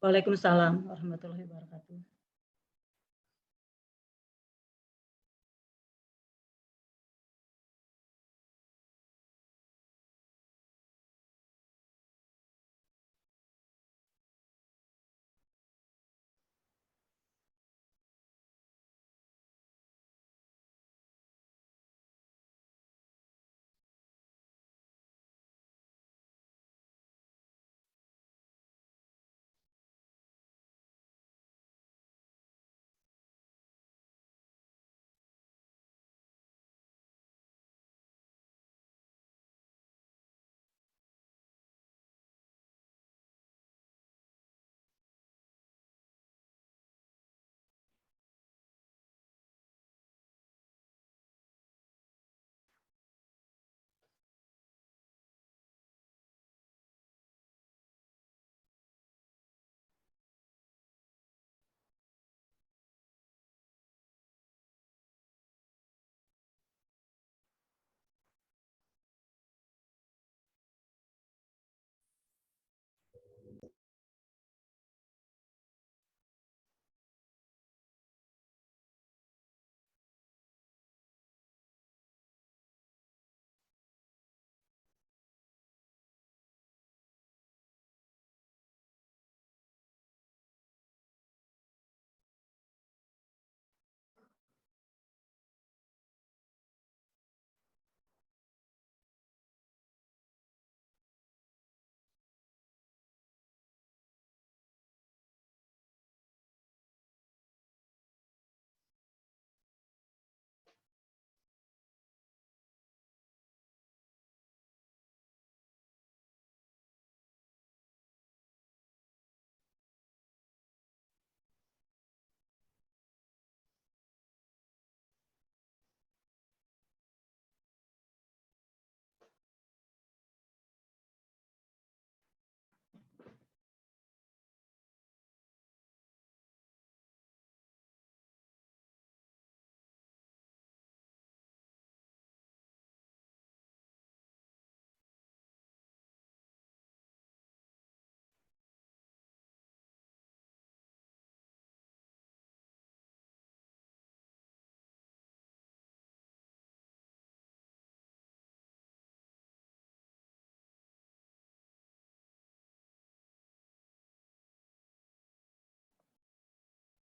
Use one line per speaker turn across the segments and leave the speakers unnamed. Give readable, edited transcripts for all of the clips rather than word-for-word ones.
Waalaikumsalam warahmatullahi wabarakatuh.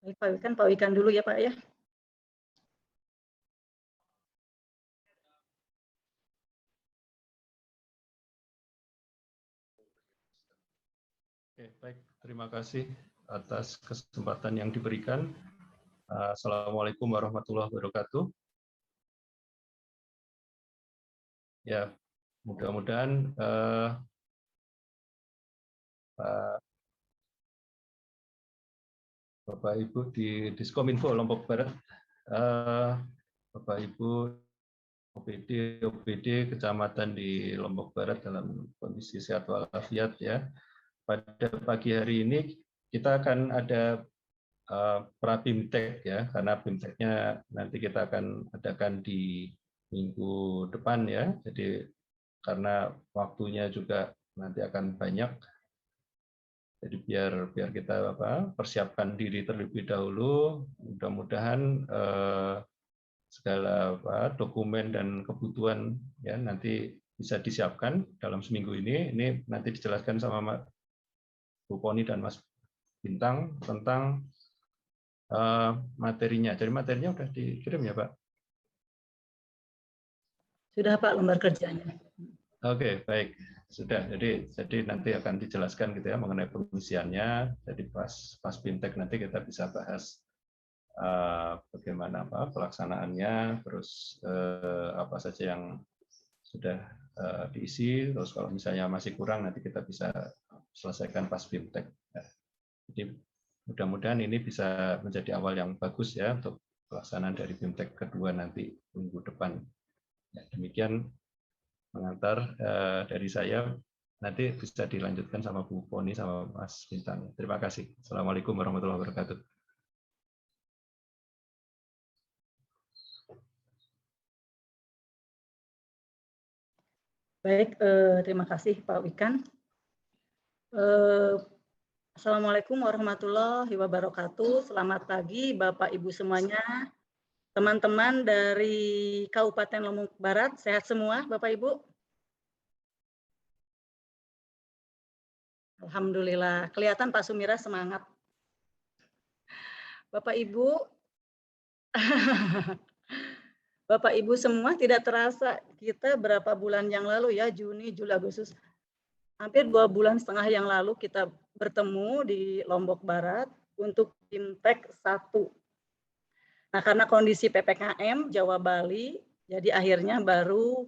Baik, Pak Wikan dulu ya Pak ya.
Oke, baik. Terima kasih atas kesempatan yang diberikan. Assalamualaikum warahmatullahi wabarakatuh. Ya, mudah-mudahan Bapak Ibu di Diskominfo Lombok Barat, Bapak Ibu OPD Kecamatan di Lombok Barat dalam kondisi sehat walafiat ya. Pada pagi hari ini kita akan ada pra-BIMTEK ya, karena BIMTEK-nya nanti kita akan adakan di minggu depan ya. Jadi karena waktunya juga nanti akan banyak, jadi biar kita persiapkan diri terlebih dahulu. Mudah-mudahan segala dokumen dan kebutuhan ya nanti bisa disiapkan dalam seminggu ini. Ini nanti dijelaskan sama Bu Poni dan Mas Bintang tentang materinya. Jadi materinya sudah dikirim ya Pak?
Sudah Pak, lembar kerjanya.
Oke, baik. Sudah. Jadi nanti akan dijelaskan gitu ya mengenai pengisiannya. Jadi pas BIMTEK nanti kita bisa bahas bagaimana pelaksanaannya, terus apa saja yang sudah diisi, terus kalau misalnya masih kurang nanti kita bisa selesaikan pas BIMTEK. Jadi mudah-mudahan ini bisa menjadi awal yang bagus ya untuk pelaksanaan dari BIMTEK kedua nanti minggu depan. Ya, demikian mengantar dari saya, nanti bisa dilanjutkan sama Bu Poni sama Mas Bintang. Terima kasih. Assalamualaikum warahmatullahi wabarakatuh.
Baik, terima kasih Pak Wikan. Assalamualaikum warahmatullahi wabarakatuh. Selamat pagi Bapak Ibu semuanya. Teman-teman dari Kabupaten Lombok Barat, sehat semua Bapak Ibu? Alhamdulillah, kelihatan Pak Sumira semangat. Bapak Ibu, Bapak Ibu semua, tidak terasa kita berapa bulan yang lalu ya, Juni, Juli, Agustus, hampir 2,5 bulan yang lalu kita bertemu di Lombok Barat untuk BIMTEK 1. Nah, karena kondisi PPKM Jawa Bali, jadi akhirnya baru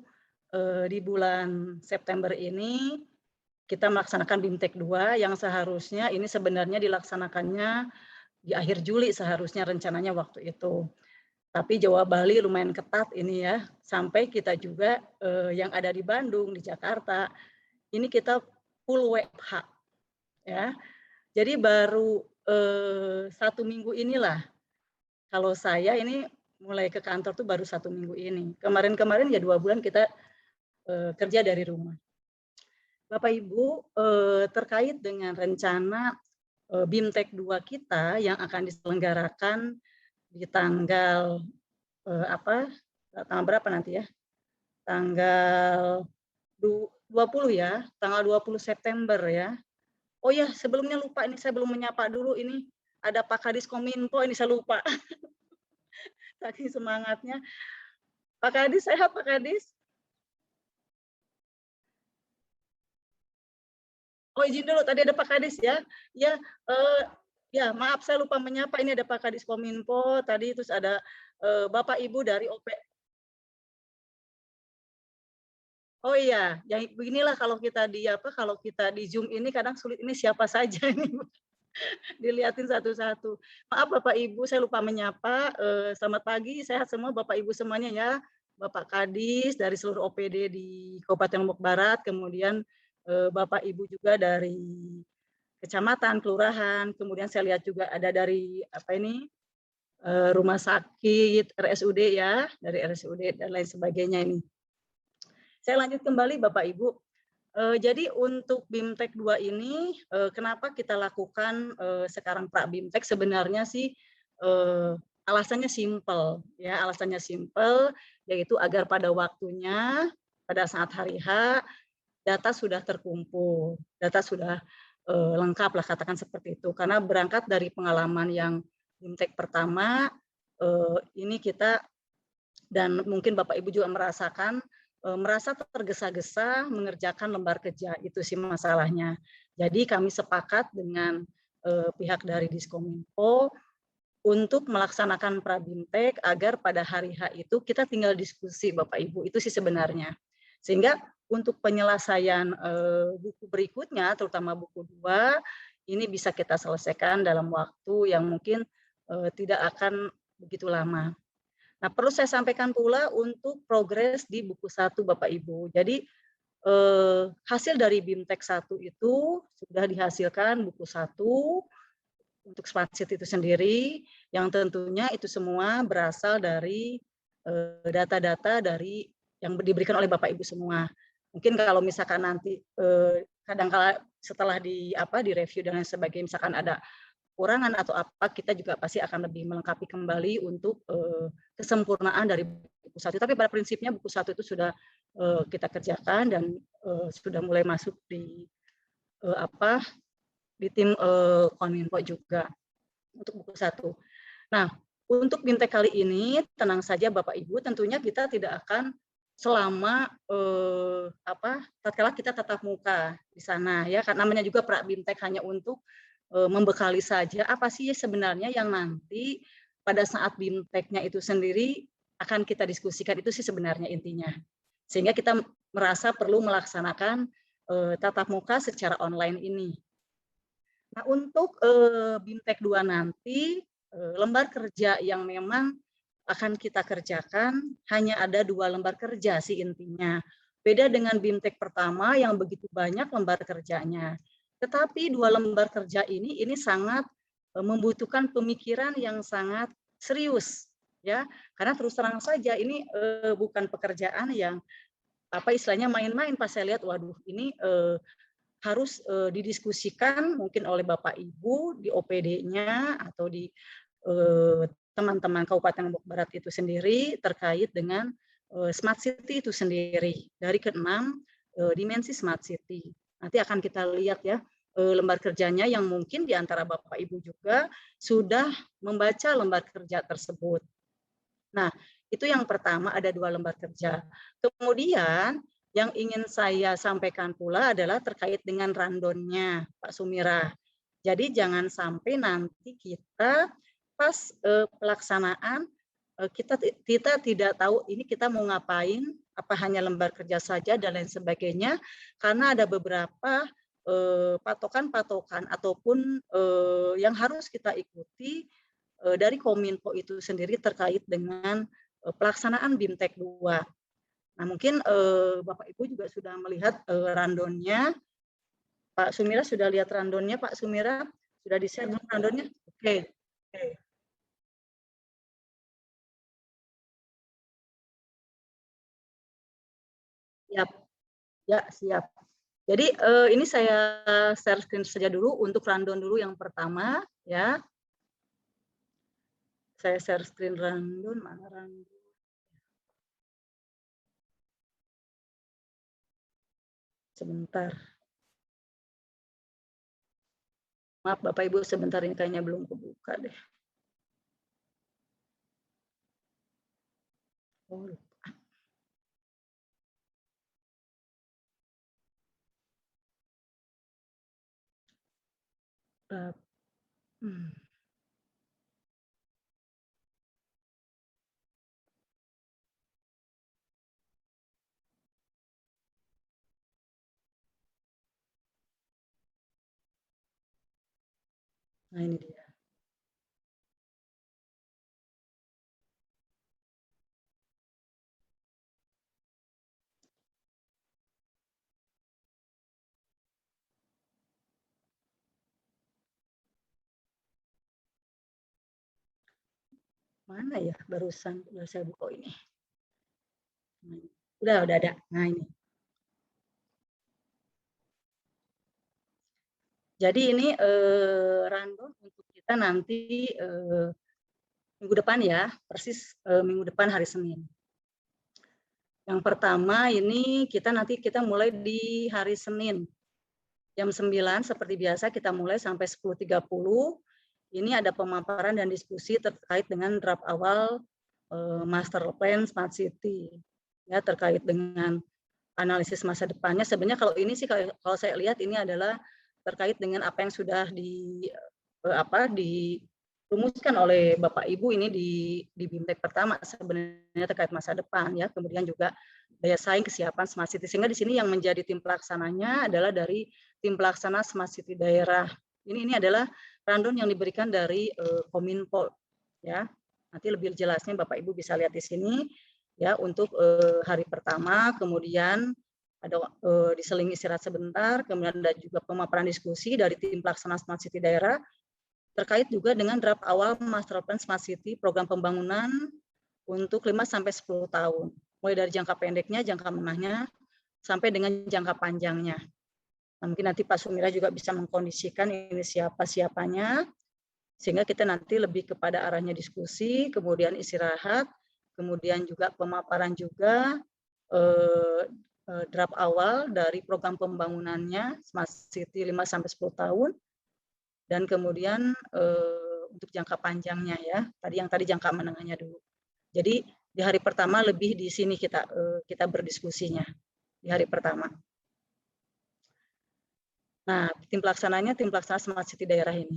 di bulan September ini kita melaksanakan BIMTEK 2 yang seharusnya ini sebenarnya dilaksanakannya di akhir Juli seharusnya rencananya waktu itu. Tapi Jawa Bali lumayan ketat ini ya, sampai kita juga yang ada di Bandung, di Jakarta, ini kita full WFH ya. Jadi baru 1 minggu inilah, kalau saya ini mulai ke kantor tuh baru 1 minggu ini. Kemarin-kemarin ya 2 bulan kita kerja dari rumah. Bapak Ibu, terkait dengan rencana BIMTEK 2 kita yang akan diselenggarakan di tanggal tanggal berapa nanti ya? Tanggal 20 ya, tanggal 20 September ya. Oh ya, sebelumnya lupa ini saya belum menyapa dulu ini ada Pak Kadis Kominfo ini saya lupa. Saking semangatnya. Pak Kadis, sehat Pak Kadis? Oh izin dulu, tadi ada Pak Kadis ya. Ya, maaf saya lupa menyapa, ini ada Pak Kadis Kominfo, tadi terus ada Bapak Ibu dari OP. Oh iya, yang beginilah kalau kita di Zoom ini kadang sulit ini siapa saja ini. Dilihatin satu-satu. Maaf Bapak Ibu, saya lupa menyapa. Selamat pagi, sehat semua Bapak Ibu semuanya ya. Bapak Kadis dari seluruh OPD di Kabupaten Lombok Barat, kemudian Bapak Ibu juga dari kecamatan, kelurahan, kemudian saya lihat juga ada dari rumah sakit, RSUD ya, dari RSUD dan lain sebagainya ini. Saya lanjut kembali Bapak Ibu. Jadi untuk BIMTEK 2 ini kenapa kita lakukan sekarang pra-BIMTEK sebenarnya sih alasannya simpel ya, alasannya simpel yaitu agar pada waktunya pada saat hari H data sudah terkumpul, data sudah lengkap lah katakan seperti itu. Karena berangkat dari pengalaman yang BIMTEK pertama, ini kita dan mungkin Bapak Ibu juga merasakan, merasa tergesa-gesa mengerjakan lembar kerja, itu sih masalahnya. Jadi kami sepakat dengan pihak dari Diskominfo untuk melaksanakan Prabimtek agar pada hari H itu kita tinggal diskusi Bapak Ibu, itu sih sebenarnya. Sehingga untuk penyelesaian buku berikutnya, terutama buku 2, ini bisa kita selesaikan dalam waktu yang mungkin tidak akan begitu lama. Nah, perlu saya sampaikan pula untuk progres di buku 1 Bapak Ibu. Jadi hasil dari BIMTEK 1 itu sudah dihasilkan buku 1 untuk Smart City itu sendiri, yang tentunya itu semua berasal dari data-data dari yang diberikan oleh Bapak Ibu semua. Mungkin kalau misalkan nanti kadang-kala setelah direview dan lain sebagainya, misalkan ada kekurangan atau apa, kita juga pasti akan lebih melengkapi kembali untuk kesempurnaan dari buku 1. Tapi pada prinsipnya buku 1 itu sudah kita kerjakan dan sudah mulai masuk di tim Kominfo juga untuk buku 1. Nah, untuk BIMTEK kali ini tenang saja Bapak Ibu, tentunya kita tidak akan selama tatkala kita tatap muka di sana ya, karena namanya juga BIMTEK hanya untuk membekali saja apa sih sebenarnya yang nanti pada saat BIMTEK-nya itu sendiri akan kita diskusikan, itu sih sebenarnya intinya. Sehingga kita merasa perlu melaksanakan tatap muka secara online ini. Nah, untuk BIMTEK 2 nanti lembar kerja yang memang akan kita kerjakan hanya ada 2 lembar kerja sih intinya. Beda dengan BIMTEK pertama yang begitu banyak lembar kerjanya. Tetapi 2 lembar kerja ini sangat membutuhkan pemikiran yang sangat serius ya. Karena terus terang saja ini bukan pekerjaan yang istilahnya main-main. Pas saya lihat, waduh ini harus didiskusikan mungkin oleh Bapak Ibu di OPD-nya atau di teman-teman Kabupaten Lombok Barat itu sendiri terkait dengan Smart City itu sendiri dari ke-6 dimensi Smart City. Nanti akan kita lihat ya lembar kerjanya yang mungkin di antara Bapak Ibu juga sudah membaca lembar kerja tersebut. Nah, itu yang pertama, ada 2 lembar kerja. Kemudian yang ingin saya sampaikan pula adalah terkait dengan rundown-nya, Pak Sumira. Jadi jangan sampai nanti kita pas pelaksanaan kita tidak tahu ini kita mau ngapain, apa hanya lembar kerja saja dan lain sebagainya, karena ada beberapa patokan-patokan ataupun yang harus kita ikuti dari Kominfo itu sendiri terkait dengan pelaksanaan BIMTEK 2. Nah, mungkin Bapak Ibu juga sudah melihat rundown-nya. Pak Sumira sudah lihat rundown-nya, Pak Sumira? Sudah di-share rundown-nya? Oke. Siap. Ya, siap. Jadi ini saya share screen saja dulu untuk rundown dulu yang pertama ya. Saya share screen rundown, mana rundown? Sebentar. Maaf Bapak Ibu, sebentar ini kayaknya belum kebuka deh. Oh, lupa. Nah, ini dia. Mana ya barusan udah saya buka ini. Udah ada. Nah, ini. Jadi ini rundown untuk kita nanti minggu depan ya, persis minggu depan hari Senin. Yang pertama ini kita mulai di hari Senin. Jam 9 seperti biasa kita mulai sampai 10.30. ini ada pemaparan dan diskusi terkait dengan draft awal Master Plan Smart City, ya, terkait dengan analisis masa depannya. Sebenarnya kalau ini sih, kalau saya lihat ini adalah terkait dengan apa yang sudah dirumuskan oleh Bapak Ibu ini di BIMTEK pertama sebenarnya terkait masa depan, ya. Kemudian juga daya saing, kesiapan Smart City. Sehingga di sini yang menjadi tim pelaksananya adalah dari tim pelaksana Smart City daerah. Ini adalah rundown yang diberikan dari Kominfo, ya. Nanti lebih jelasnya Bapak Ibu bisa lihat di sini, ya, untuk hari pertama. Kemudian ada diseling istirahat sebentar, kemudian ada juga pemaparan diskusi dari tim pelaksana Smart City daerah terkait juga dengan draft awal Master Plan Smart City program pembangunan untuk 5-10 tahun, mulai dari jangka pendeknya, jangka menengahnya, sampai dengan jangka panjangnya. Nah, mungkin nanti Pak Sumira juga bisa mengkondisikan ini siapanya, sehingga kita nanti lebih kepada arahnya diskusi, kemudian istirahat, kemudian juga pemaparan juga draft awal dari program pembangunannya Smart City 5-10 tahun, dan kemudian untuk jangka panjangnya, ya, yang tadi jangka menengahnya dulu. Jadi di hari pertama lebih di sini kita berdiskusinya di hari pertama. Nah, tim pelaksananya tim pelaksana Smart City daerah ini.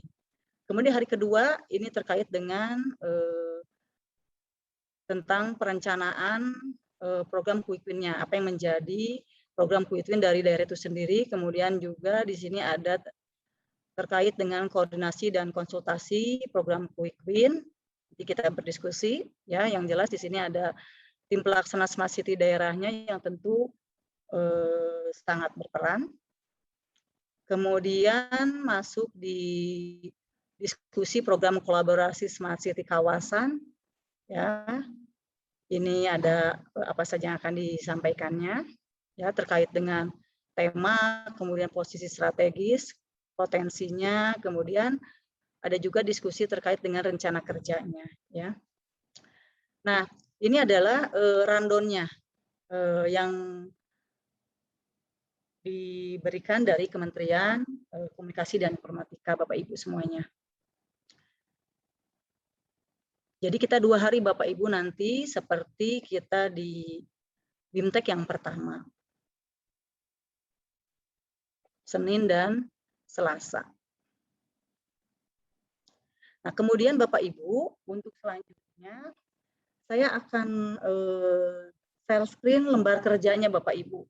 Kemudian hari kedua ini terkait dengan tentang perencanaan program Quick Win-nya, apa yang menjadi program Quick Win dari daerah itu sendiri. Kemudian juga di sini ada terkait dengan koordinasi dan konsultasi program Quick Win. Jadi kita berdiskusi, ya. Yang jelas di sini ada tim pelaksana Smart City daerahnya yang tentu sangat berperan. Kemudian masuk di diskusi program kolaborasi Smart City kawasan, ya. Ini ada apa saja yang akan disampaikannya, ya, terkait dengan tema, kemudian posisi strategis, potensinya, kemudian ada juga diskusi terkait dengan rencana kerjanya, ya. Nah, ini adalah rundown-nya yang diberikan dari Kementerian Komunikasi dan Informatika, Bapak Ibu semuanya. Jadi kita 2 hari Bapak Ibu nanti seperti kita di BIMTEK yang pertama, Senin dan Selasa. Nah, kemudian Bapak Ibu untuk selanjutnya saya akan share screen lembar kerjanya Bapak Ibu,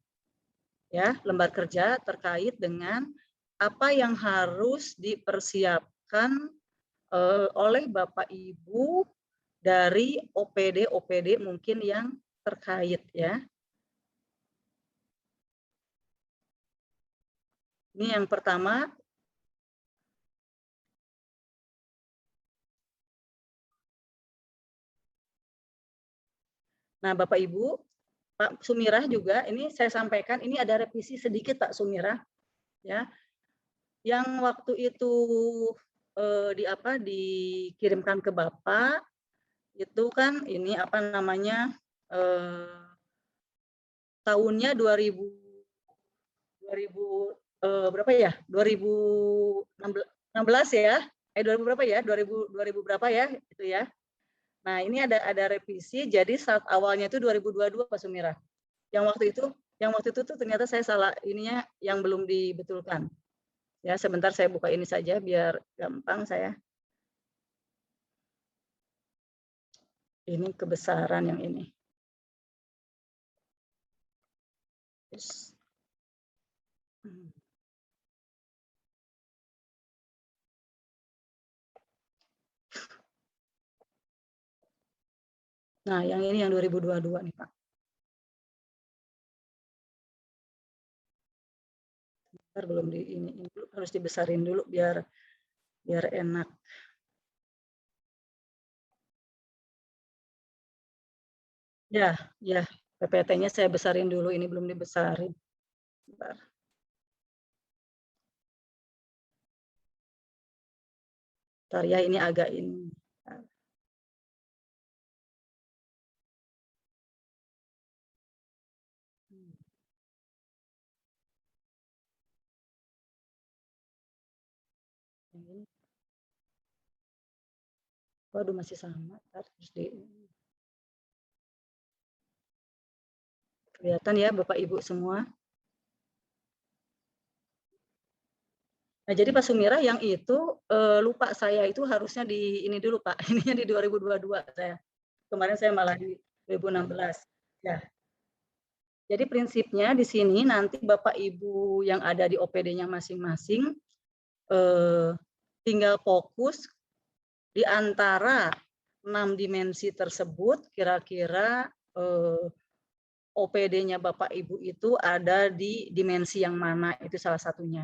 ya, lembar kerja terkait dengan apa yang harus dipersiapkan oleh Bapak Ibu dari OPD mungkin yang terkait, ya. Ini yang pertama. Nah, Bapak Ibu, Pak Sumirah juga ini saya sampaikan, ini ada revisi sedikit Pak Sumirah, ya. Yang waktu itu dikirimkan ke Bapak itu kan ini apa namanya tahunnya 2000 berapa ya? 2016 ya? 2000 berapa ya? 2000 berapa ya? Itu ya. Nah, ini ada revisi, jadi saat awalnya itu 2022 Pak Sumira. Yang waktu itu tuh ternyata saya salah ininya yang belum dibetulkan. Ya, sebentar saya buka ini saja biar gampang saya. Ini kebesaran yang ini. Yes. Nah, yang ini yang 2022 nih, Pak. Bentar, belum di ini harus dibesarin dulu biar enak. Ya, ya, PPT-nya saya besarin dulu, ini belum dibesarin. Bentar. Bentar ya, ini agak ini. Ini. Waduh, masih sama. Terus kelihatan ya Bapak Ibu semua. Nah, jadi Pak Sumirah yang itu lupa saya itu harusnya di ini dulu Pak. Ininya di 2022 saya. Kemarin saya malah di 2016. Ya. Jadi prinsipnya di sini nanti Bapak Ibu yang ada di OPD-nya masing-masing tinggal fokus di antara 6 dimensi tersebut, kira-kira OPD-nya Bapak Ibu itu ada di dimensi yang mana, itu salah satunya.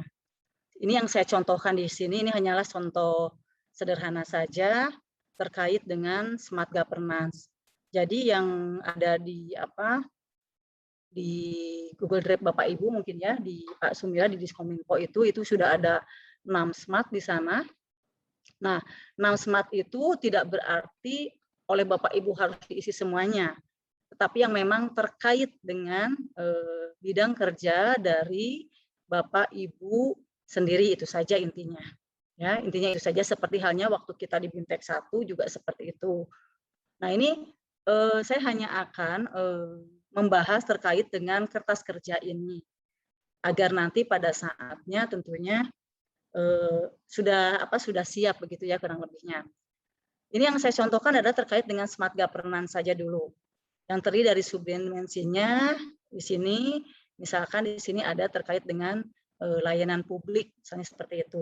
Ini yang saya contohkan di sini, ini hanyalah contoh sederhana saja terkait dengan smart governance. Jadi yang ada di Google Drive Bapak Ibu mungkin ya, di Pak Sumirah di Diskominfo itu sudah ada 6 smart di sana. Nah, 6 smart itu tidak berarti oleh Bapak Ibu harus diisi semuanya, tetapi yang memang terkait dengan bidang kerja dari Bapak Ibu sendiri, itu saja intinya. Ya, intinya itu saja, seperti halnya waktu kita di Bintek 1 juga seperti itu. Nah, ini saya hanya akan membahas terkait dengan kertas kerja ini, agar nanti pada saatnya tentunya sudah siap begitu ya kurang lebihnya. Ini yang saya contohkan adalah terkait dengan smart governance saja dulu. Yang terdiri dari subdimensinya di sini, misalkan di sini ada terkait dengan layanan publik, misalnya seperti itu.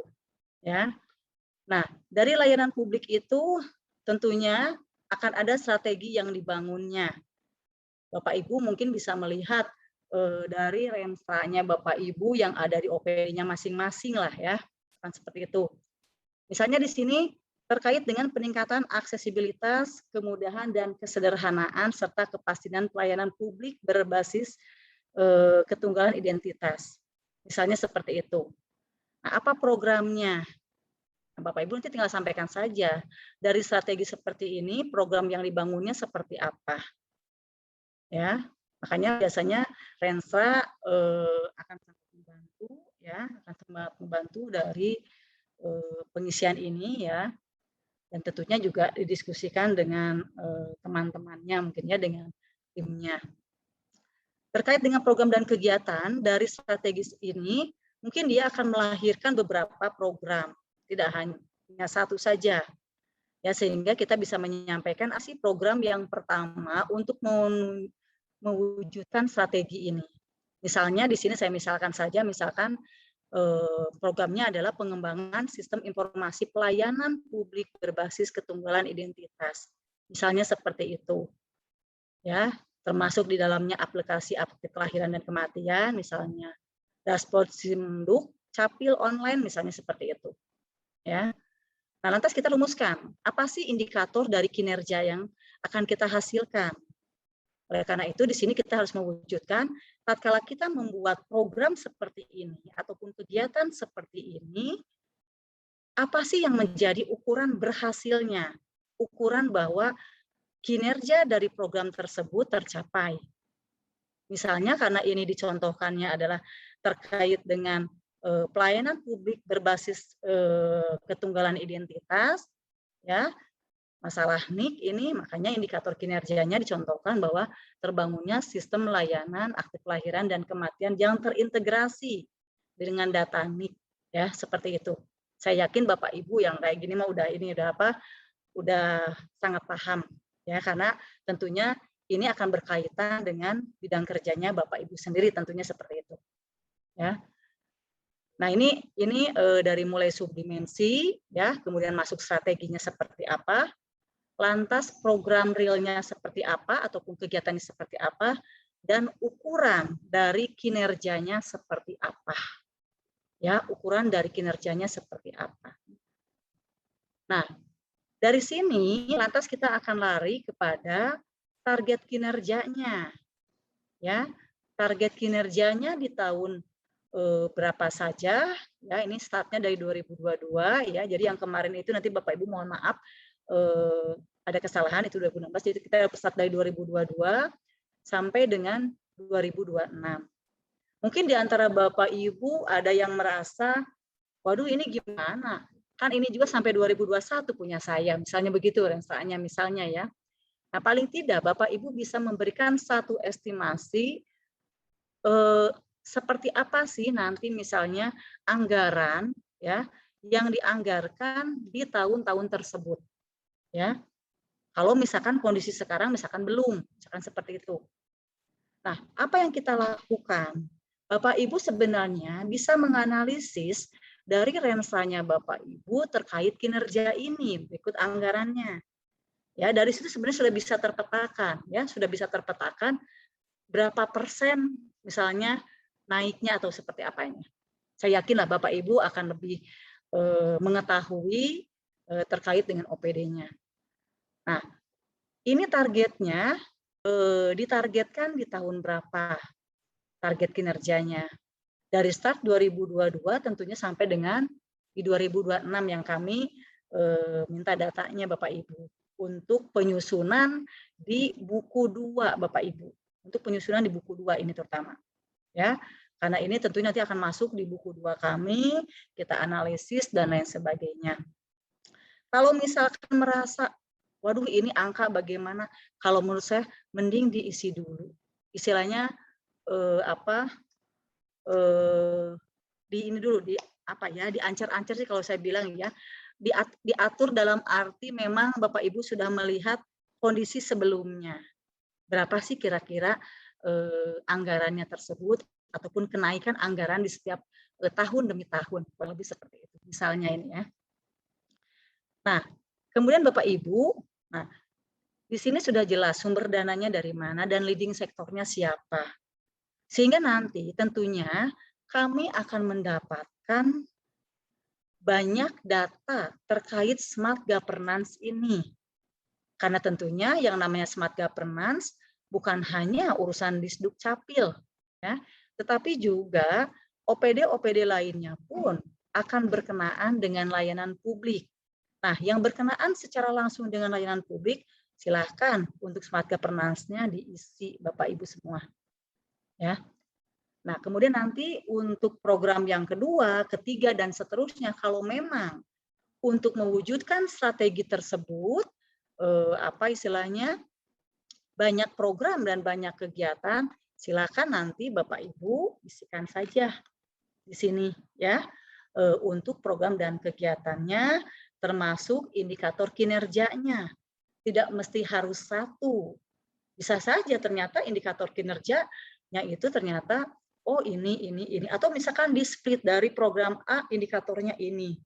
Ya. Nah, dari layanan publik itu tentunya akan ada strategi yang dibangunnya. Bapak Ibu mungkin bisa melihat dari rensanya Bapak Ibu yang ada di OPD-nya masing-masing lah ya, kan seperti itu. Misalnya di sini terkait dengan peningkatan aksesibilitas, kemudahan dan kesederhanaan serta kepastian pelayanan publik berbasis ketunggalan identitas. Misalnya seperti itu. Nah, apa programnya? Nah, Bapak Ibu nanti tinggal sampaikan saja dari strategi seperti ini, program yang dibangunnya seperti apa. Ya, makanya biasanya Rensa akan sangat membantu ya, akan sangat membantu dari pengisian ini ya, dan tentunya juga didiskusikan dengan teman-temannya mungkin ya, dengan timnya. Terkait dengan program dan kegiatan dari strategis ini, mungkin dia akan melahirkan beberapa program, tidak hanya satu saja. Ya, sehingga kita bisa menyampaikan program yang pertama untuk mewujudkan strategi ini. Misalnya di sini saya misalkan saja, misalkan programnya adalah pengembangan sistem informasi pelayanan publik berbasis ketunggalan identitas. Misalnya seperti itu. Ya, termasuk di dalamnya aplikasi akte kelahiran dan kematian, misalnya dashboard Simduk, capil online, misalnya seperti itu. Ya. Nah, lantas kita rumuskan, apa sih indikator dari kinerja yang akan kita hasilkan? Oleh karena itu, di sini kita harus mewujudkan, tatkala kita membuat program seperti ini, ataupun kegiatan seperti ini, apa sih yang menjadi ukuran berhasilnya? Ukuran bahwa kinerja dari program tersebut tercapai. Misalnya karena ini dicontohkannya adalah terkait dengan pelayanan publik berbasis ketunggalan identitas, ya, masalah NIK ini, makanya indikator kinerjanya dicontohkan bahwa terbangunnya sistem layanan akte kelahiran dan kematian yang terintegrasi dengan data NIK, ya, seperti itu. Saya yakin Bapak Ibu yang kayak gini mah udah sangat paham, ya, karena tentunya ini akan berkaitan dengan bidang kerjanya Bapak Ibu sendiri, tentunya seperti itu, ya. Nah, ini dari mulai subdimensi, ya, kemudian masuk strateginya seperti apa, lantas program realnya seperti apa ataupun kegiatannya seperti apa, dan ukuran dari kinerjanya seperti apa. Ya, ukuran dari kinerjanya seperti apa. Nah, dari sini lantas kita akan lari kepada target kinerjanya. Ya, target kinerjanya di tahun berapa saja, ya, ini startnya dari 2022 ya. Jadi yang kemarin itu nanti Bapak Ibu mohon maaf ada kesalahan, itu 2016, jadi kita start dari 2022 sampai dengan 2026. Mungkin di antara Bapak Ibu ada yang merasa, waduh ini gimana? Kan ini juga sampai 2021 punya saya, misalnya begitu rensanya misalnya ya. Nah, paling tidak Bapak Ibu bisa memberikan satu estimasi seperti apa sih nanti misalnya anggaran ya yang dianggarkan di tahun-tahun tersebut ya. Kalau misalkan kondisi sekarang misalkan belum, misalkan seperti itu. Nah, apa yang kita lakukan? Bapak Ibu sebenarnya bisa menganalisis dari rensanya Bapak Ibu terkait kinerja ini, berikut anggarannya. Ya, dari situ sebenarnya sudah bisa terpetakan, ya, sudah bisa terpetakan berapa persen misalnya naiknya atau seperti apanya. Saya yakinlah Bapak Ibu akan lebih mengetahui terkait dengan OPD-nya. Nah, ini targetnya ditargetkan di tahun berapa? Target kinerjanya. Dari start 2022 tentunya sampai dengan di 2026 yang kami minta datanya Bapak Ibu untuk penyusunan di buku 2 Bapak Ibu. Untuk penyusunan di buku 2 ini terutama. Ya, karena ini tentunya nanti akan masuk di buku 2 kami, kita analisis dan lain sebagainya. Kalau misalkan merasa, waduh ini angka bagaimana? Kalau menurut saya mending diisi dulu. Istilahnya di ini dulu di apa ya, diancar-ancar sih kalau saya bilang ya. Diatur dalam arti memang Bapak Ibu sudah melihat kondisi sebelumnya. Berapa sih kira-kira anggarannya tersebut ataupun kenaikan anggaran di setiap tahun demi tahun, kurang lebih seperti itu. Misalnya ini ya. Nah, kemudian Bapak Ibu, nah di sini sudah jelas sumber dananya dari mana dan leading sektornya siapa. Sehingga nanti tentunya kami akan mendapatkan banyak data terkait smart governance ini. Karena tentunya yang namanya smart governance bukan hanya urusan Disduk Capil, ya, tetapi juga OPD-OPD lainnya pun akan berkenaan dengan layanan publik. Nah, yang berkenaan secara langsung dengan layanan publik, silakan untuk smart governance-nya diisi Bapak Ibu semua. Ya. Nah, kemudian nanti untuk program yang kedua, ketiga, dan seterusnya, kalau memang untuk mewujudkan strategi tersebut, apa istilahnya, banyak program dan banyak kegiatan, silakan nanti Bapak Ibu isikan saja di sini ya, untuk program dan kegiatannya, termasuk indikator kinerjanya. Tidak mesti harus satu. Bisa saja ternyata indikator kinerjanya itu ternyata oh ini atau misalkan di split dari program A indikatornya ini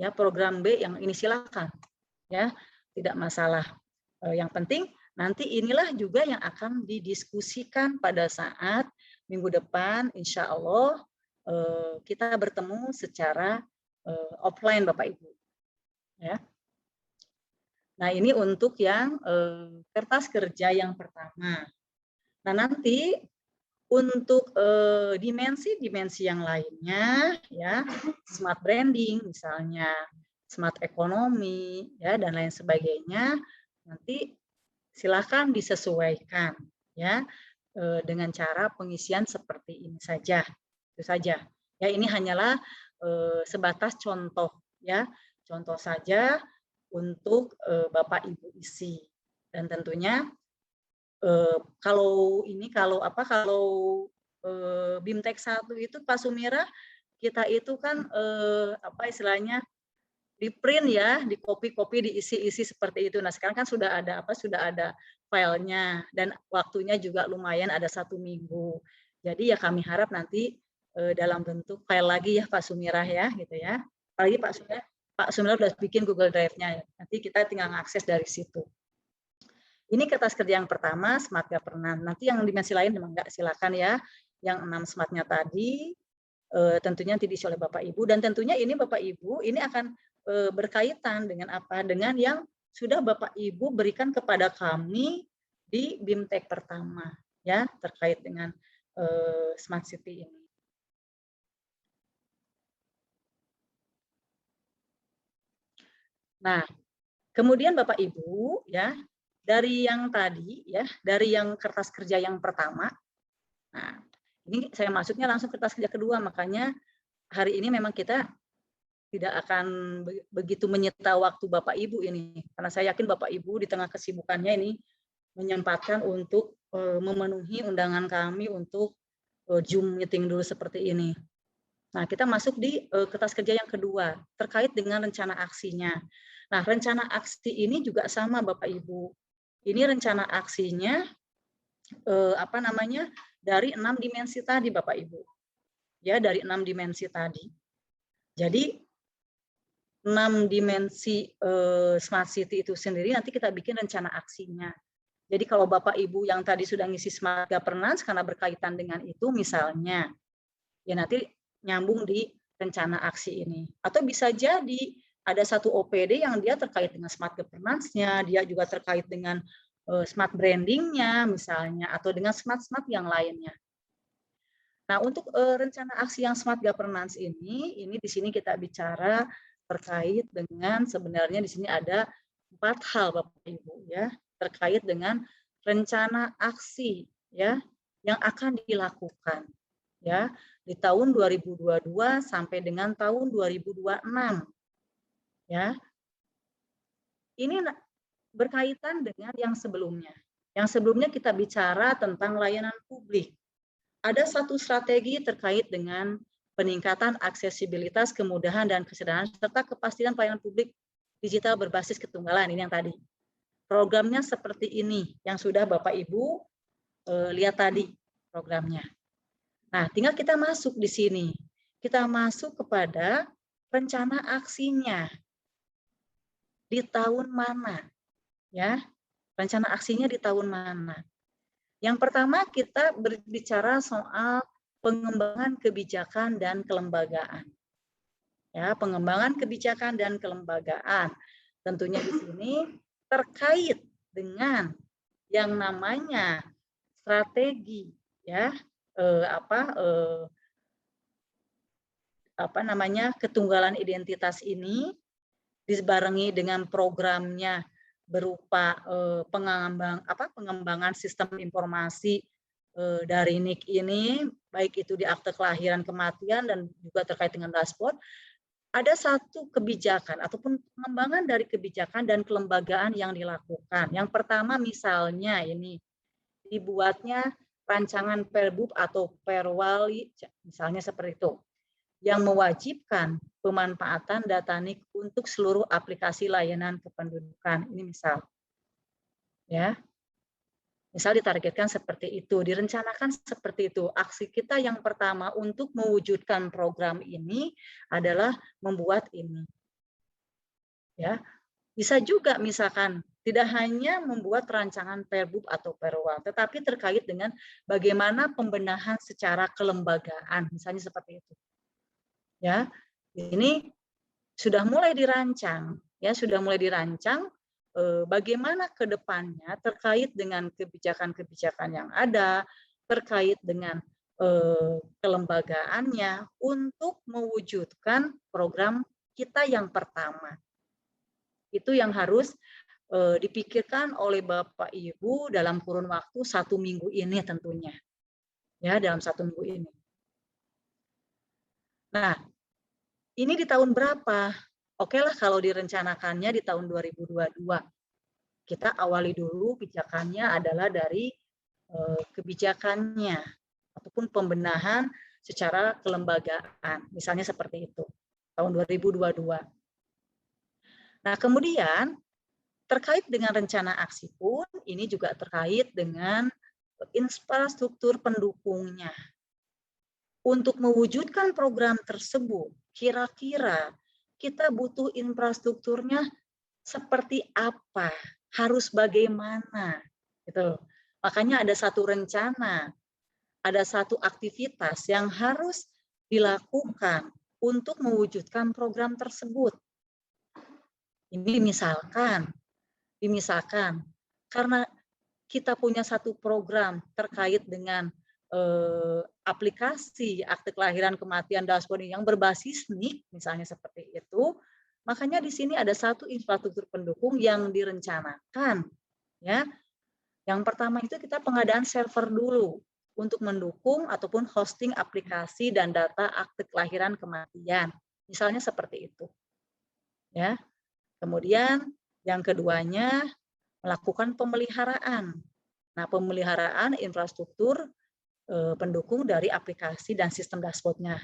ya, program B yang ini silakan ya, tidak masalah. Yang penting nanti inilah juga yang akan didiskusikan pada saat minggu depan insya Allah kita bertemu secara offline Bapak Ibu ya. Nah, ini untuk yang kertas kerja yang pertama. Nah, nanti untuk dimensi-dimensi yang lainnya ya, smart branding misalnya, smart ekonomi ya dan lain sebagainya, nanti silakan disesuaikan ya dengan cara pengisian seperti ini saja. Itu saja. Ya, ini hanyalah sebatas contoh ya. Contoh saja untuk Bapak Ibu isi. Dan tentunya kalau BIMTEK 1 itu Pak Sumirah, kita itu kan apa istilahnya di print ya, di copy-copy, diisi-isi seperti itu. Nah, sekarang kan sudah ada filenya dan waktunya juga lumayan ada 1 minggu. Jadi ya kami harap nanti dalam bentuk file lagi ya Pak Sumirah ya, gitu ya. Apalagi Pak Sumirah udah bikin Google Drive-nya ya. Nanti kita tinggal mengakses dari situ. Ini kertas kerja yang pertama, smart governance. Nanti yang dimensi lain memang enggak, silakan ya. Yang 6 smartnya tadi tentunya nanti diisi oleh Bapak Ibu, dan tentunya ini Bapak Ibu ini akan berkaitan dengan apa? Dengan yang sudah Bapak Ibu berikan kepada kami di BIMTEK pertama ya, terkait dengan smart city ini. Nah, kemudian Bapak Ibu ya, dari yang tadi ya, dari yang kertas kerja yang pertama, nah ini saya masuknya langsung kertas kerja kedua, makanya hari ini memang kita tidak akan begitu menyita waktu Bapak Ibu ini, karena saya yakin Bapak Ibu di tengah kesibukannya ini menyempatkan untuk memenuhi undangan kami untuk Zoom meeting dulu seperti ini. Nah, kita masuk di kertas kerja yang kedua, terkait dengan rencana aksinya. Nah, rencana aksi ini juga sama Bapak Ibu. Ini rencana aksinya dari 6 dimensi tadi Bapak Ibu. Ya, dari 6 dimensi tadi. Jadi 6 dimensi Smart City itu sendiri nanti kita bikin rencana aksinya. Jadi kalau Bapak Ibu yang tadi sudah ngisi Smart Governance karena berkaitan dengan itu misalnya, ya nanti nyambung di rencana aksi ini. Atau bisa jadi ada satu OPD yang dia terkait dengan smart governance-nya, dia juga terkait dengan smart branding-nya misalnya, atau dengan smart-smart yang lainnya. Nah, untuk rencana aksi yang smart governance ini di sini kita bicara terkait dengan sebenarnya di sini ada 4 hal Bapak Ibu ya, terkait dengan rencana aksi ya yang akan dilakukan ya di tahun 2022 sampai dengan tahun 2026 ya. Ini berkaitan dengan yang sebelumnya. Yang sebelumnya kita bicara tentang layanan publik. Ada satu strategi terkait dengan peningkatan aksesibilitas, kemudahan dan kesederhanaan serta kepastian pelayanan publik digital berbasis ketunggalan. Ini yang tadi. Programnya seperti ini yang sudah Bapak Ibu lihat tadi programnya. Nah, tinggal kita masuk di sini. Kita masuk kepada rencana aksinya. Di tahun mana? Ya, rencana aksinya di tahun mana? Yang pertama kita berbicara soal pengembangan kebijakan dan kelembagaan. Ya, pengembangan kebijakan dan kelembagaan. Tentunya di sini terkait dengan yang namanya strategi ya ketunggalan identitas ini dibarengi dengan programnya berupa pengembangan sistem informasi dari NIK ini, baik itu di akte kelahiran kematian dan juga terkait dengan dashboard. Ada satu kebijakan ataupun pengembangan dari kebijakan dan kelembagaan yang dilakukan. Yang pertama misalnya ini dibuatnya rancangan Perbub atau Perwali, misalnya seperti itu, yang mewajibkan pemanfaatan data NIK untuk seluruh aplikasi layanan kependudukan. Ini misal. Ya. Misal ditargetkan seperti itu, direncanakan seperti itu. Aksi kita yang pertama untuk mewujudkan program ini adalah membuat ini. Ya. Bisa juga misalkan tidak hanya membuat rancangan Perbub atau Perwal, tetapi terkait dengan bagaimana pembenahan secara kelembagaan, misalnya seperti itu. Ya, ini sudah mulai dirancang, ya sudah mulai dirancang bagaimana ke depannya terkait dengan kebijakan-kebijakan yang ada, terkait dengan kelembagaannya untuk mewujudkan program kita yang pertama. Itu yang harus dipikirkan oleh Bapak Ibu dalam kurun waktu 1 minggu ini tentunya. Ya, dalam 1 minggu ini. Nah, ini di tahun berapa? Oke lah kalau direncanakannya di tahun 2022. Kita awali dulu pijakannya adalah dari kebijakannya ataupun pembenahan secara kelembagaan. Misalnya seperti itu. Tahun 2022. Nah, kemudian terkait dengan rencana aksi pun ini juga terkait dengan infrastruktur pendukungnya. Untuk mewujudkan program tersebut, kira-kira kita butuh infrastrukturnya seperti apa, harus bagaimana, gitu. Makanya ada satu rencana, ada satu aktivitas yang harus dilakukan untuk mewujudkan program tersebut. Ini misalkan karena kita punya satu program terkait dengan aplikasi akte kelahiran kematian dashboard yang berbasis NIK misalnya seperti itu, makanya di sini ada satu infrastruktur pendukung yang direncanakan ya. Yang pertama itu kita pengadaan server dulu untuk mendukung ataupun hosting aplikasi dan data akte kelahiran kematian. Misalnya seperti itu. Ya. Kemudian yang keduanya melakukan pemeliharaan. Nah, pemeliharaan infrastruktur pendukung dari aplikasi dan sistem dashboard-nya.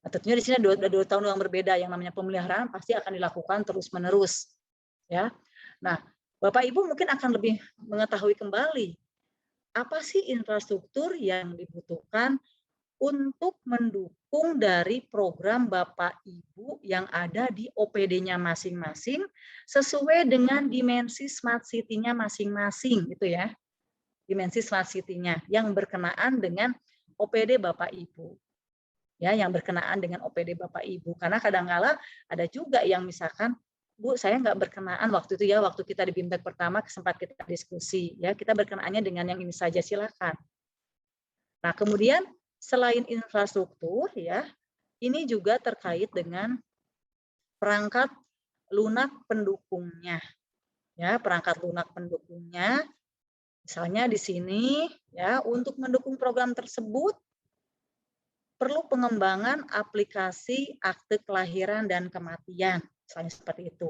Nah, tentunya di sini ada dua tahun yang berbeda. Yang namanya pemeliharaan pasti akan dilakukan terus-menerus. Ya. Nah, Bapak Ibu mungkin akan lebih mengetahui kembali apa sih infrastruktur yang dibutuhkan untuk mendukung dari program Bapak Ibu yang ada di OPD-nya masing-masing sesuai dengan dimensi smart city-nya masing-masing gitu ya. Dimensi smart city-nya yang berkenaan dengan OPD Bapak Ibu. Ya, yang berkenaan dengan OPD Bapak Ibu. Karena kadang-kala ada juga yang misalkan, Bu, saya nggak berkenaan waktu itu ya, waktu kita di BIMTEK pertama sempat kita diskusi, ya kita berkenaannya dengan yang ini saja, silakan. Nah, kemudian selain infrastruktur, ya ini juga terkait dengan perangkat lunak pendukungnya. Ya, perangkat lunak pendukungnya, misalnya di sini, ya untuk mendukung program tersebut perlu pengembangan aplikasi akte kelahiran dan kematian, misalnya seperti itu.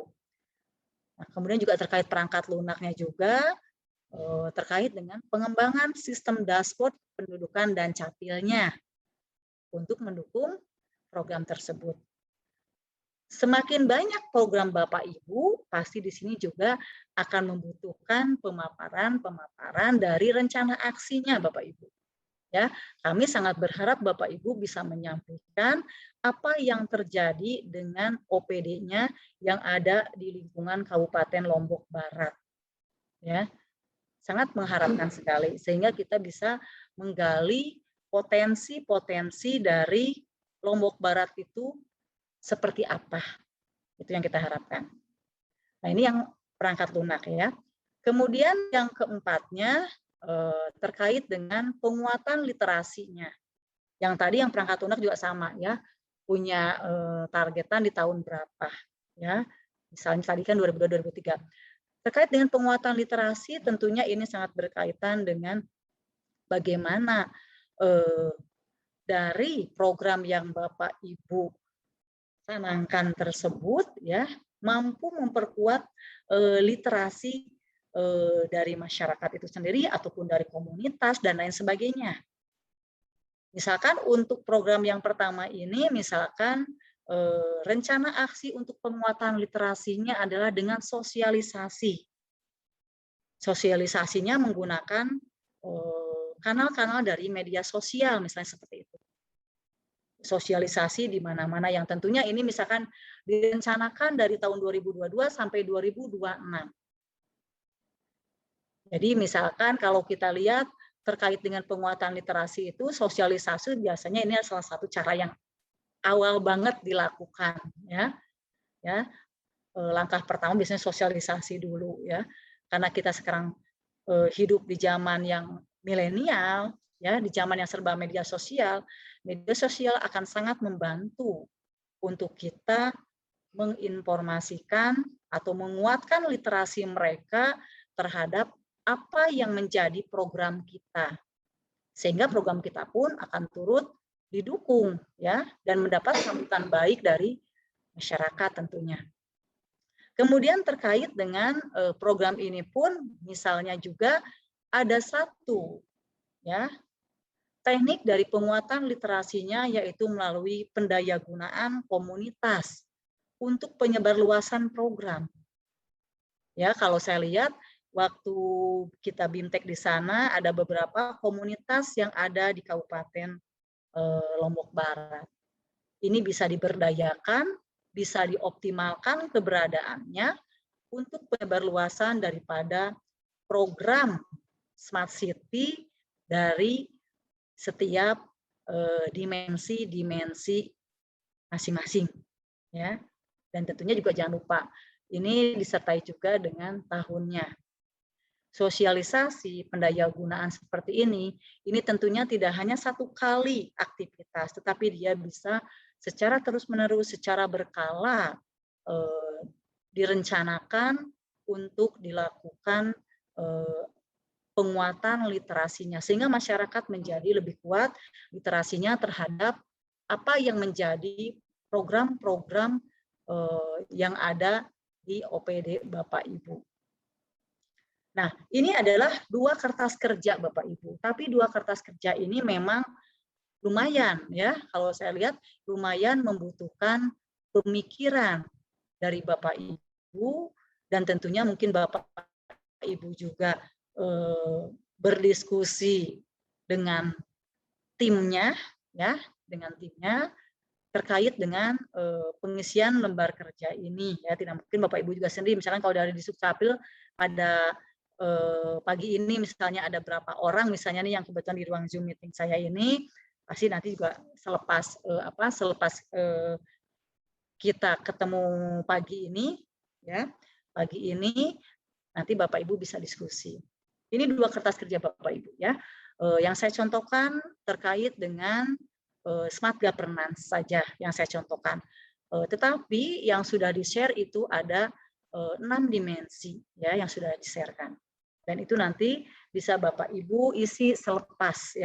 Nah, kemudian juga terkait perangkat lunaknya juga terkait dengan pengembangan sistem dashboard pendudukan dan capilnya untuk mendukung program tersebut. Semakin banyak program Bapak Ibu, pasti di sini juga akan membutuhkan pemaparan dari rencana aksinya Bapak Ibu. Ya, kami sangat berharap Bapak Ibu bisa menyampaikan apa yang terjadi dengan OPD-nya yang ada di lingkungan Kabupaten Lombok Barat. Ya, sangat mengharapkan sekali sehingga kita bisa menggali potensi-potensi dari Lombok Barat itu seperti apa. Itu yang kita harapkan. Nah, ini yang perangkat lunak ya. Kemudian yang keempatnya terkait dengan penguatan literasinya. Yang tadi yang perangkat lunak juga sama ya, punya targetan di tahun berapa ya. Misalnya tadi kan 2002-2003. Terkait dengan penguatan literasi tentunya ini sangat berkaitan dengan bagaimana dari program yang Bapak Ibu canangkan tersebut ya mampu memperkuat literasi dari masyarakat itu sendiri ataupun dari komunitas dan lain sebagainya. Misalkan untuk program yang pertama ini, misalkan rencana aksi untuk penguatan literasinya adalah dengan sosialisasi. Sosialisasinya menggunakan kanal-kanal dari media sosial, misalnya seperti itu. Sosialisasi di mana-mana yang tentunya ini misalkan direncanakan dari tahun 2022 sampai 2026. Jadi misalkan kalau kita lihat terkait dengan penguatan literasi itu sosialisasi biasanya ini salah satu cara yang awal banget dilakukan ya. Ya. Langkah pertama biasanya sosialisasi dulu ya. Karena kita sekarang hidup di zaman yang milenial ya, di zaman yang serba media sosial akan sangat membantu untuk kita menginformasikan atau menguatkan literasi mereka terhadap apa yang menjadi program kita. Sehingga program kita pun akan turut didukung ya dan mendapat sambutan baik dari masyarakat tentunya. Kemudian terkait dengan program ini pun misalnya juga ada satu ya teknik dari penguatan literasinya yaitu melalui pendayagunaan komunitas untuk penyebarluasan program. Ya, kalau saya lihat waktu kita BIMTEK di sana ada beberapa komunitas yang ada di Kabupaten Lombok Barat. Ini bisa diberdayakan, bisa dioptimalkan keberadaannya untuk penyebarluasan daripada program Smart City dari setiap dimensi-dimensi masing-masing. Ya. Dan tentunya juga jangan lupa, ini disertai juga dengan tahunnya. Sosialisasi pendayagunaan seperti ini tentunya tidak hanya satu kali aktivitas, tetapi dia bisa secara terus-menerus, secara berkala direncanakan untuk dilakukan penguatan literasinya, sehingga masyarakat menjadi lebih kuat literasinya terhadap apa yang menjadi program-program yang ada di OPD Bapak Ibu. Nah, ini adalah 2 kertas kerja Bapak Ibu. Tapi 2 kertas kerja ini memang lumayan ya, kalau saya lihat lumayan membutuhkan pemikiran dari Bapak Ibu, dan tentunya mungkin Bapak Ibu juga berdiskusi dengan timnya ya, terkait dengan pengisian lembar kerja ini ya. Tidak mungkin Bapak Ibu juga sendiri, misalkan kalau dari Disdukcapil pada pagi ini misalnya ada berapa orang misalnya nih yang kebetulan di ruang Zoom meeting saya ini, pasti nanti juga selepas kita ketemu pagi ini ya, pagi ini nanti Bapak Ibu bisa diskusi. Ini 2 kertas kerja Bapak Ibu ya. Yang saya contohkan terkait dengan smart governance saja yang saya contohkan. Tetapi yang sudah di-share itu ada 6 dimensi ya yang sudah di-sharekan. Dan itu nanti bisa Bapak Ibu isi selepas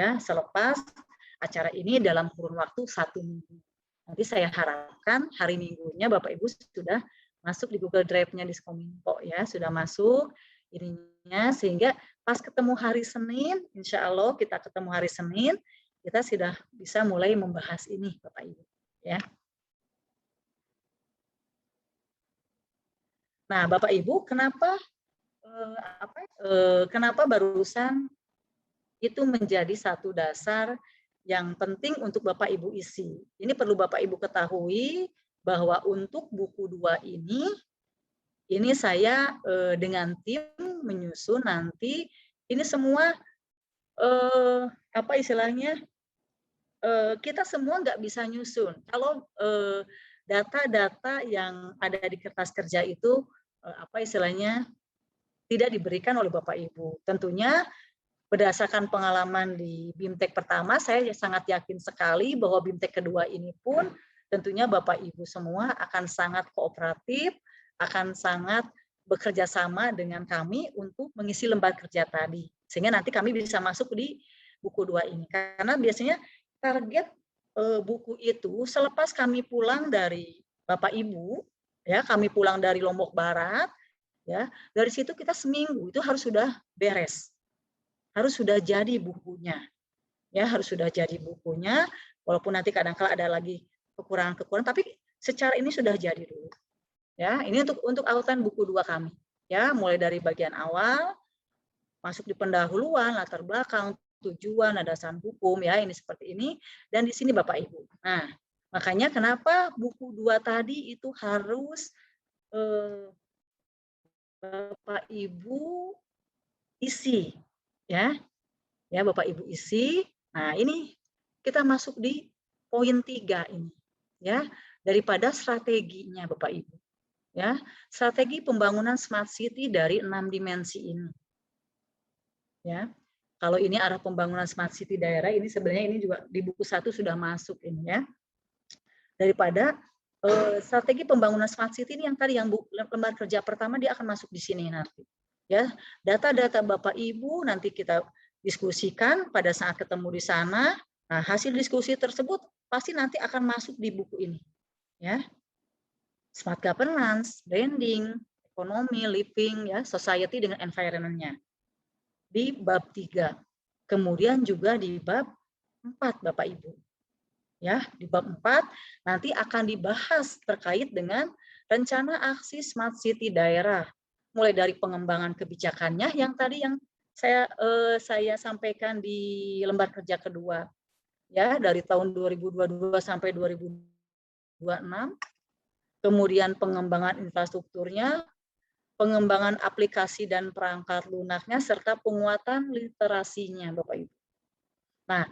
acara ini dalam kurun waktu 1 minggu. Nanti saya harapkan hari Minggunya Bapak Ibu sudah masuk di Google Drive-nya Diskominfo ya, sudah masuk ininya, sehingga pas ketemu hari Senin, insya Allah kita ketemu hari Senin, kita sudah bisa mulai membahas ini Bapak Ibu ya. Nah Bapak Ibu, kenapa barusan itu menjadi satu dasar yang penting untuk Bapak Ibu isi. Ini perlu Bapak Ibu ketahui bahwa untuk buku 2 ini saya dengan tim menyusun nanti ini semua kita semua nggak bisa nyusun. Kalau data-data yang ada di kertas kerja itu tidak diberikan oleh Bapak Ibu. Tentunya berdasarkan pengalaman di BIMTEK pertama, saya sangat yakin sekali bahwa BIMTEK kedua ini pun tentunya Bapak Ibu semua akan sangat kooperatif, akan sangat bekerja sama dengan kami untuk mengisi lembar kerja tadi. Sehingga nanti kami bisa masuk di buku 2 ini. Karena biasanya target buku itu selepas kami pulang dari Bapak Ibu, ya kami pulang dari Lombok Barat, ya dari situ kita seminggu itu harus sudah beres. Harus sudah jadi bukunya, ya harus sudah jadi bukunya. Walaupun nanti kadang-kala ada lagi kekurangan-kekurangan, tapi secara ini sudah jadi dulu. Ya, ini untuk autan buku 2 kami. Ya, mulai dari bagian awal, masuk di pendahuluan, latar belakang, tujuan, landasan hukum, ya ini seperti ini. Dan di sini Bapak Ibu. Nah, makanya kenapa buku 2 tadi itu harus Bapak Ibu isi. Ya Bapak Ibu isi. Nah ini kita masuk di poin 3 ini ya, daripada strateginya Bapak Ibu ya, strategi pembangunan smart city dari 6 dimensi ini ya. Kalau ini arah pembangunan smart city daerah, ini sebenarnya ini juga di buku 1 sudah masuk ini ya, daripada strategi pembangunan smart city ini yang tadi yang lembar kerja pertama dia akan masuk di sini nanti ya. Data-data Bapak Ibu nanti kita diskusikan pada saat ketemu di sana. Nah, hasil diskusi tersebut pasti nanti akan masuk di buku ini. Ya. Smart governance, branding, ekonomi, living, ya, society dengan environment-nya. Di bab 3. Kemudian juga di bab 4, Bapak Ibu. Ya, di bab 4 nanti akan dibahas terkait dengan rencana aksi smart city daerah. Mulai dari pengembangan kebijakannya yang tadi yang saya sampaikan di lembar kerja kedua ya, dari tahun 2022 sampai 2026, kemudian pengembangan infrastrukturnya, pengembangan aplikasi dan perangkat lunaknya, serta penguatan literasinya Bapak Ibu. Nah,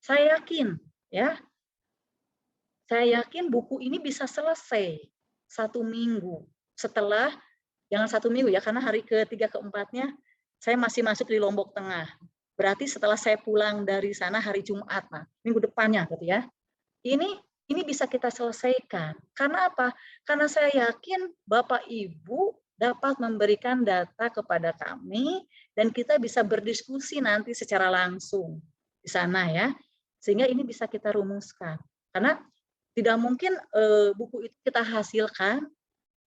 saya yakin buku ini bisa selesai 1 minggu setelah, jangan 1 minggu ya, karena hari ketiga keempatnya saya masih masuk di Lombok Tengah. Berarti setelah saya pulang dari sana hari Jumat, nah, minggu depannya gitu ya. Ini bisa kita selesaikan. Karena apa? Karena saya yakin Bapak Ibu dapat memberikan data kepada kami dan kita bisa berdiskusi nanti secara langsung di sana ya. Sehingga ini bisa kita rumuskan. Karena Tidak mungkin buku itu kita hasilkan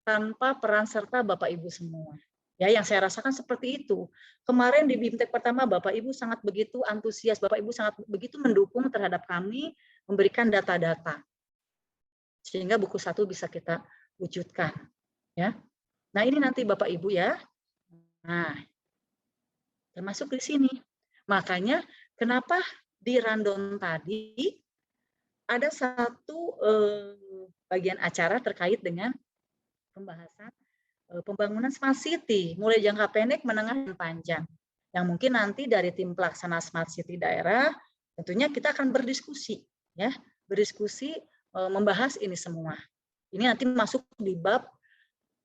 tanpa peran serta Bapak Ibu semua. Ya, yang saya rasakan seperti itu. Kemarin di BIMTEK pertama Bapak Ibu sangat begitu antusias, Bapak Ibu sangat begitu mendukung terhadap kami, memberikan data-data. Sehingga buku 1 bisa kita wujudkan, ya. Nah, ini nanti Bapak Ibu ya. Nah, termasuk di sini. Makanya kenapa di rundown tadi ada satu bagian acara terkait dengan pembahasan pembangunan smart city, mulai jangka pendek, menengah, dan panjang. Yang mungkin nanti dari tim pelaksana smart city daerah, tentunya kita akan berdiskusi, ya, berdiskusi membahas ini semua. Ini nanti masuk di bab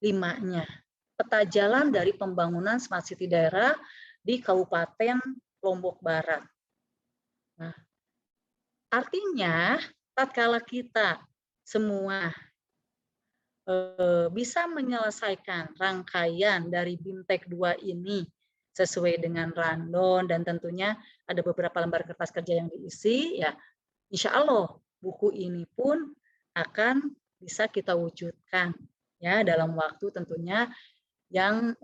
5-nya, peta jalan dari pembangunan smart city daerah di Kabupaten Lombok Barat. Nah, artinya, tatkala kita semua bisa menyelesaikan rangkaian dari BIMTEK 2 ini sesuai dengan rundown dan tentunya ada beberapa lembar kertas kerja yang diisi, ya insya Allah buku ini pun akan bisa kita wujudkan ya dalam waktu tentunya yang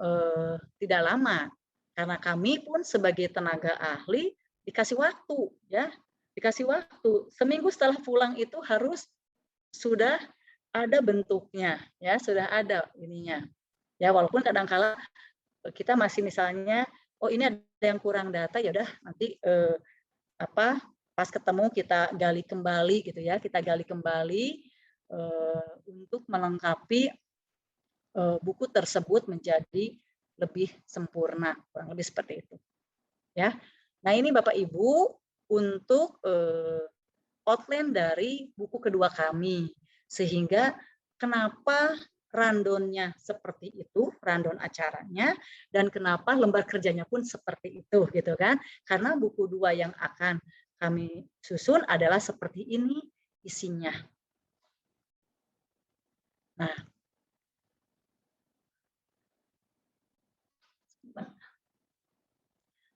tidak lama, karena kami pun sebagai tenaga ahli dikasih waktu, ya dikasih waktu seminggu setelah pulang itu harus sudah ada bentuknya, ya sudah ada ininya. Ya walaupun kadang-kala kita masih misalnya, oh ini ada yang kurang data, ya udah nanti pas ketemu kita gali kembali gitu ya, kita gali kembali untuk melengkapi buku tersebut menjadi lebih sempurna, kurang lebih seperti itu. Ya, nah ini Bapak Ibu untuk outline dari buku kedua kami. Sehingga kenapa rundown-nya seperti itu, rundown acaranya, dan kenapa lembar kerjanya pun seperti itu, gitu kan? Karena buku 2 yang akan kami susun adalah seperti ini isinya.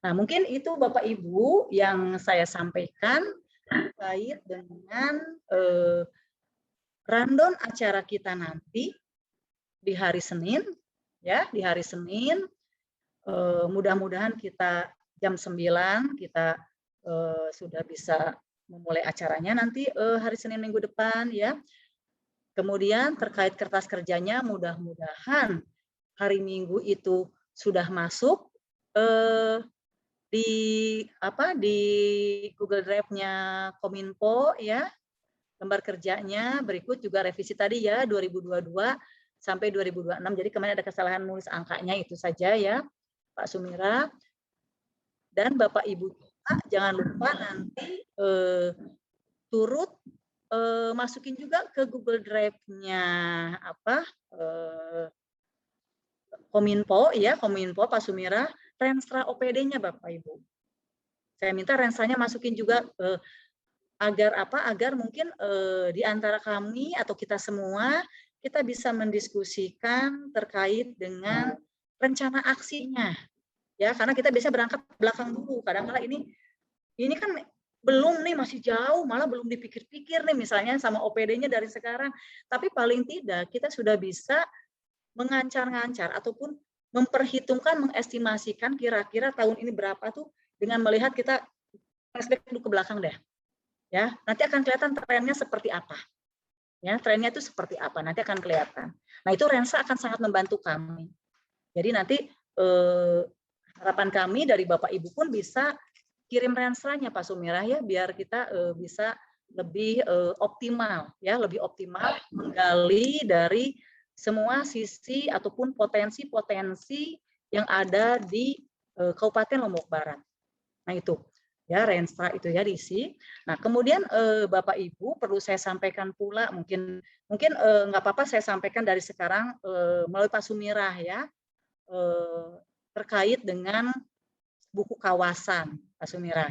Nah, mungkin itu Bapak Ibu yang saya sampaikan terkait dengan rundown acara kita nanti di hari Senin, ya di hari Senin. Mudah-mudahan kita jam 9 kita sudah bisa memulai acaranya nanti hari Senin minggu depan, ya. Kemudian terkait kertas kerjanya mudah-mudahan hari Minggu itu sudah masuk di Google Drive-nya Kominfo, ya. Lembar kerjanya berikut juga revisi tadi ya 2022 sampai 2026. Jadi kemarin ada kesalahan nulis angkanya, itu saja ya Pak Sumira. Dan Bapak Ibu jangan lupa nanti turut masukin juga ke Google Drive-nya Kominfo, ya Kominfo Pak Sumira, Renstra OPD-nya Bapak Ibu. Saya minta Renstranya masukin juga agar mungkin di antara kami atau kita semua kita bisa mendiskusikan terkait dengan rencana aksinya, ya karena kita bisa berangkat belakang dulu. Kadang-kadang ini kan belum nih, masih jauh, malah belum dipikir-pikir nih misalnya sama OPD-nya dari sekarang. Tapi paling tidak kita sudah bisa mengancar-ngancar ataupun memperhitungkan, mengestimasikan kira-kira tahun ini berapa tuh dengan melihat kita flashback dulu ke belakang deh. Ya, nanti akan kelihatan trennya seperti apa. Ya, trennya itu seperti apa, nanti akan kelihatan. Nah, itu Rensa akan sangat membantu kami. Jadi nanti harapan kami dari Bapak Ibu pun bisa kirim Rensanya Pak Sumirah ya, biar kita bisa lebih optimal ya, lebih optimal menggali dari semua sisi ataupun potensi-potensi yang ada di Kabupaten Lombok Barat. Nah, itu ya Renstra itu ya diisi. Nah, kemudian Bapak Ibu perlu saya sampaikan pula, mungkin nggak apa-apa saya sampaikan dari sekarang melalui Pak Sumirah ya, terkait dengan buku kawasan Pak Sumirah.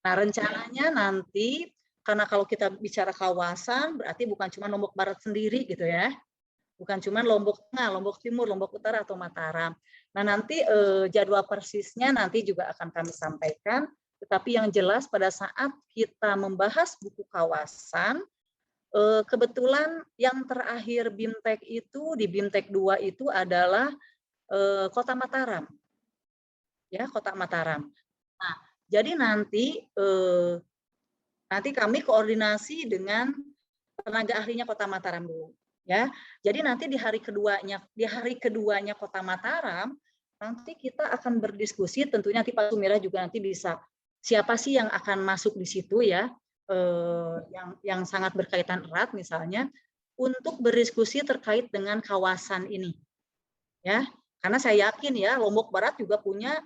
Nah, rencananya nanti karena kalau kita bicara kawasan berarti bukan cuma Lombok Barat sendiri gitu ya. Bukan cuma Lombok Tengah, Lombok Timur, Lombok Utara atau Mataram. Nah, nanti jadwal persisnya nanti juga akan kami sampaikan. Tetapi yang jelas pada saat kita membahas buku kawasan, Kebetulan yang terakhir BIMTEK itu di BIMTEK 2 itu adalah Kota Mataram, ya Kota Mataram. Nah, jadi nanti kami koordinasi dengan tenaga ahlinya Kota Mataram dulu, ya. Jadi nanti di hari keduanya Kota Mataram, nanti kita akan berdiskusi. Tentunya nanti Pak Sumira juga nanti bisa siapa sih yang akan masuk di situ, ya, yang sangat berkaitan erat misalnya untuk berdiskusi terkait dengan kawasan ini, ya. Karena saya yakin ya Lombok Barat juga punya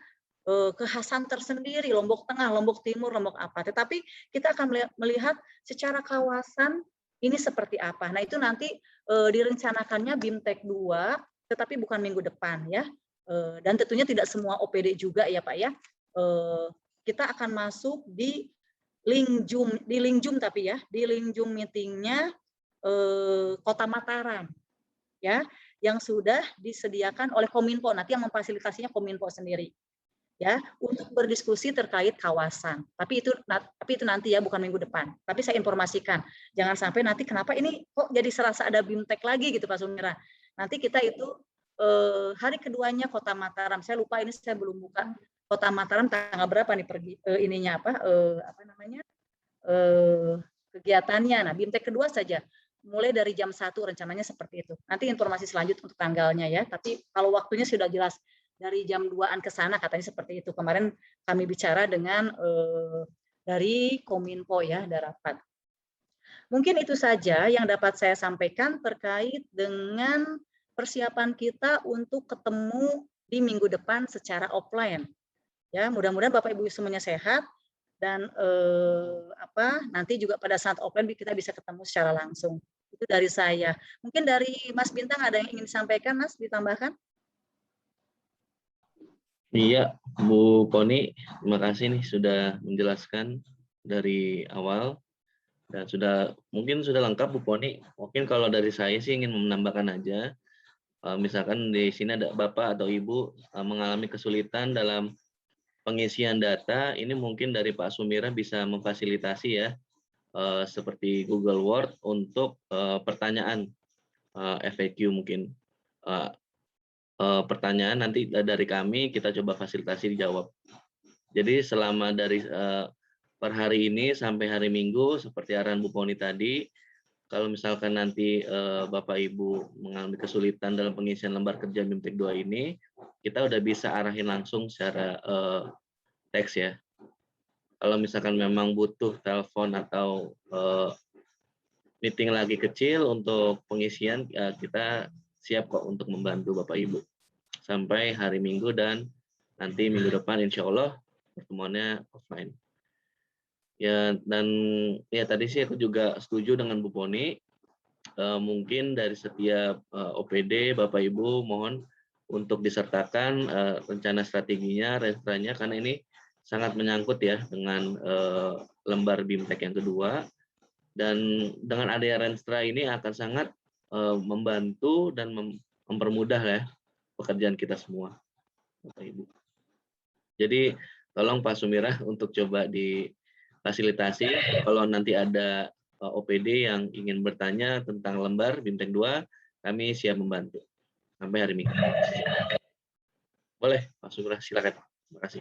kekhasan tersendiri, Lombok Tengah, Lombok Timur, Lombok apa. Tetapi kita akan melihat secara kawasan ini seperti apa. Nah, itu nanti direncanakannya BIMTEK 2, tetapi bukan minggu depan, ya. Dan tentunya tidak semua OPD juga ya Pak ya. Kita akan masuk di Lingjum tapi ya, di Lingjum meetingnya Kota Mataram, ya, yang sudah disediakan oleh Kominfo, nanti yang memfasilitasinya Kominfo sendiri, ya, untuk berdiskusi terkait kawasan. Tapi itu nanti ya, bukan minggu depan. Tapi saya informasikan, jangan sampai nanti kenapa ini kok jadi serasa ada BIMTEK lagi gitu Pak Sumira. Nanti kita itu hari keduanya Kota Mataram. Saya lupa ini saya belum buka Kota Mataram tanggal berapa nih ininya apa namanya? Kegiatannya. Nah, BIMTEK kedua saja. Mulai dari jam 1 rencananya seperti itu. Nanti informasi selanjutnya untuk tanggalnya ya. Tapi kalau waktunya sudah jelas dari jam 2-an ke sana katanya seperti itu. Kemarin kami bicara dengan dari Kominfo ya, ada rapat. Mungkin itu saja yang dapat saya sampaikan terkait dengan persiapan kita untuk ketemu di minggu depan secara offline. Ya, mudah-mudahan Bapak Ibu semuanya sehat dan nanti juga pada saat offline kita bisa ketemu secara langsung. Itu dari saya. Mungkin dari Mas Bintang ada yang ingin disampaikan, Mas, ditambahkan?
Iya, Bu Poni, terima kasih nih sudah menjelaskan dari awal dan mungkin sudah lengkap Bu Poni. Mungkin kalau dari saya sih ingin menambahkan aja, misalkan di sini ada Bapak atau Ibu mengalami kesulitan dalam pengisian data, ini mungkin dari Pak Sumira bisa memfasilitasi ya, seperti Google Word untuk pertanyaan FAQ mungkin. Pertanyaan nanti dari kami kita coba fasilitasi dijawab. Jadi selama dari per hari ini sampai hari Minggu seperti arahan Bu Poni tadi, kalau misalkan nanti Bapak Ibu mengalami kesulitan dalam pengisian lembar kerja BIMTEK 2 ini, kita udah bisa arahin langsung secara teks ya. Kalau misalkan memang butuh telepon atau meeting lagi kecil untuk pengisian, kita siap kok untuk membantu Bapak Ibu sampai hari Minggu dan nanti minggu depan insya Allah pertemuannya offline. Ya, dan ya tadi sih aku juga setuju dengan Bu Poni. Mungkin dari setiap OPD Bapak Ibu mohon untuk disertakan rencana strateginya, renstranya, karena ini sangat menyangkut ya dengan lembar BIMTEK yang kedua. Dan dengan adanya renstra ini akan sangat membantu dan mempermudah ya pekerjaan kita semua, Bapak Ibu. Jadi tolong Pak Sumira untuk coba difasilitasi kalau nanti ada OPD yang ingin bertanya tentang lembar BIMTEK 2, kami siap membantu sampai hari Minggu. Boleh Pak Sumira, silakan. Terima kasih.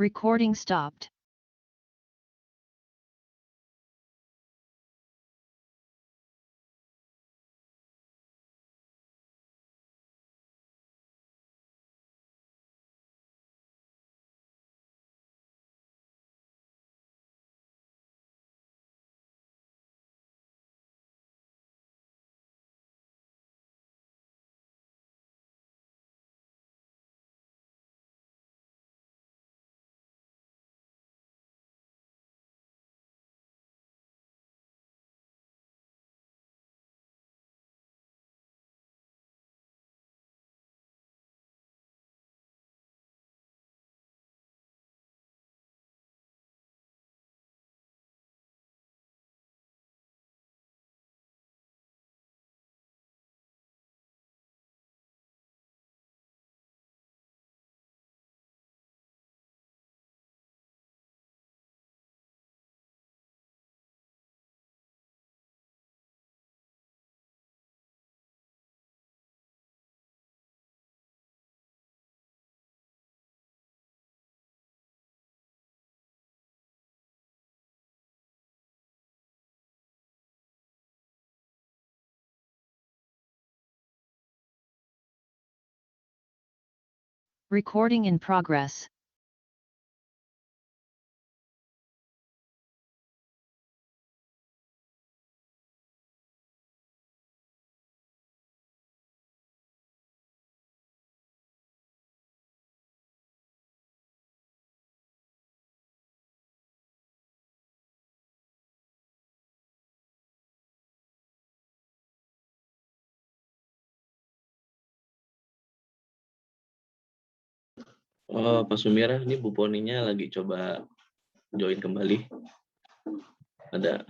Recording stopped. Recording in progress.
Pak Sumira, ini Bu Poninya lagi coba join kembali. Ada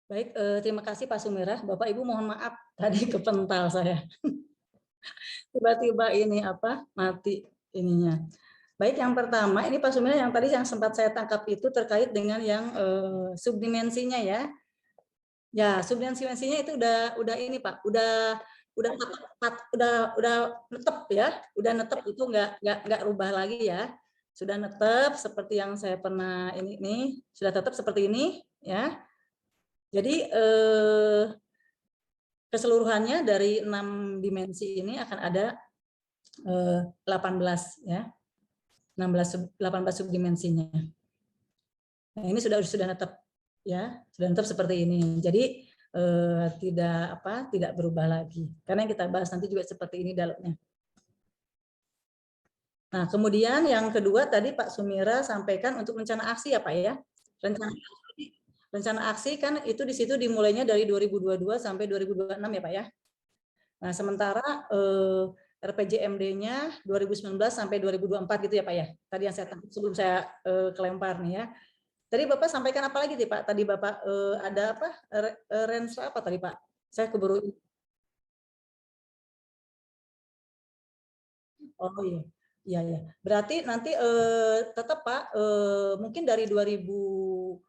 Baik, terima kasih Pak Sumirah. Bapak Ibu mohon maaf tadi kepental saya. Tiba-tiba ini apa mati ininya. Baik, yang pertama ini Pak Sumirah yang tadi yang sempat saya tangkap itu terkait dengan yang subdimensinya ya. Ya, subdimensinya itu udah ini Pak, udah netep ya, udah netep itu nggak rubah lagi ya. Sudah netep seperti yang saya pernah ini nih, sudah tetap seperti ini ya. Jadi keseluruhannya dari 6 dimensi ini akan ada 18 ya. 18 subdimensinya. Nah, ini sudah netap ya, sudah netap seperti ini. Jadi tidak berubah lagi. Karena yang kita bahas nanti juga seperti ini dalamnya. Nah, kemudian yang kedua tadi Pak Sumira sampaikan untuk rencana aksi ya Pak ya. Rencana aksi kan itu di situ dimulainya dari 2022 sampai 2026 ya Pak ya. Nah, sementara RPJMD-nya 2019 sampai 2024 gitu ya Pak ya. Tadi yang saya tangkap sebelum saya kelempar nih ya. Tadi Bapak sampaikan apa lagi nih Pak? Tadi Bapak ada apa? Range apa tadi Pak? Saya keburu. Oh iya. Iya ya. Berarti nanti tetap Pak mungkin dari 2022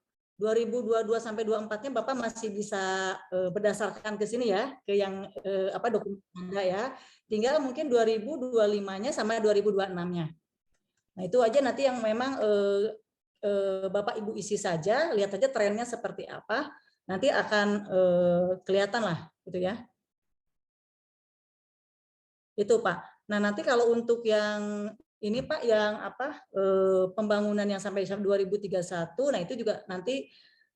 sampai 24-nya Bapak masih bisa berdasarkan ke sini ya, ke yang dokumen Anda ya. Tinggal mungkin 2025-nya sama 2026-nya. Nah, itu aja nanti yang memang Bapak Ibu isi saja, lihat aja trennya seperti apa, nanti akan kelihatan lah gitu ya. Itu Pak. Nah, nanti kalau untuk yang ini Pak yang pembangunan yang sampai 2031, nah itu juga nanti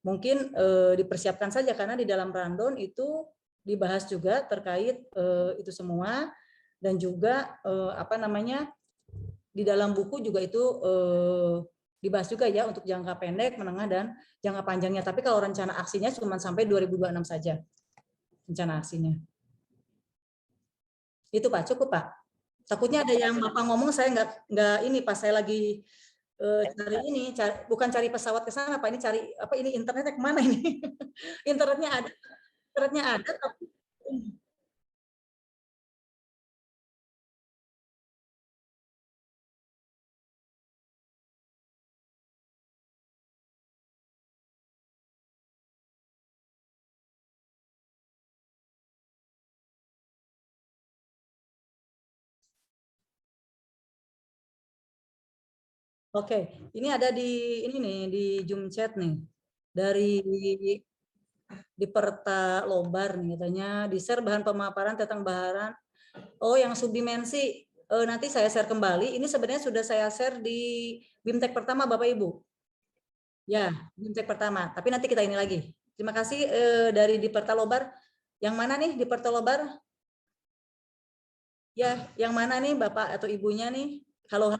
mungkin dipersiapkan saja karena di dalam rundown itu dibahas juga terkait itu semua dan juga di dalam buku juga itu dibahas juga ya untuk jangka pendek, menengah dan jangka panjangnya. Tapi kalau rencana aksinya cuma sampai 2026 saja rencana aksinya. Itu Pak, cukup Pak. Takutnya ada yang Bapak ngomong saya nggak ini Pak, saya lagi cari ini, bukan cari pesawat ke sana Pak, ini cari apa ini internetnya kemana ini? internetnya ada tapi Oke, ini ada di ini nih di Zoom chat nih dari di Perta Lobar nih katanya di share bahan pemaparan tentang bahan yang subdimensi nanti saya share kembali. Ini sebenarnya sudah saya share di BIMTEK pertama Bapak Ibu. Ya, BIMTEK pertama. Tapi nanti kita ini lagi. Terima kasih dari di Perta Lobar. Yang mana nih di Perta Lobar? Ya, yang mana nih Bapak atau Ibunya nih? Halo.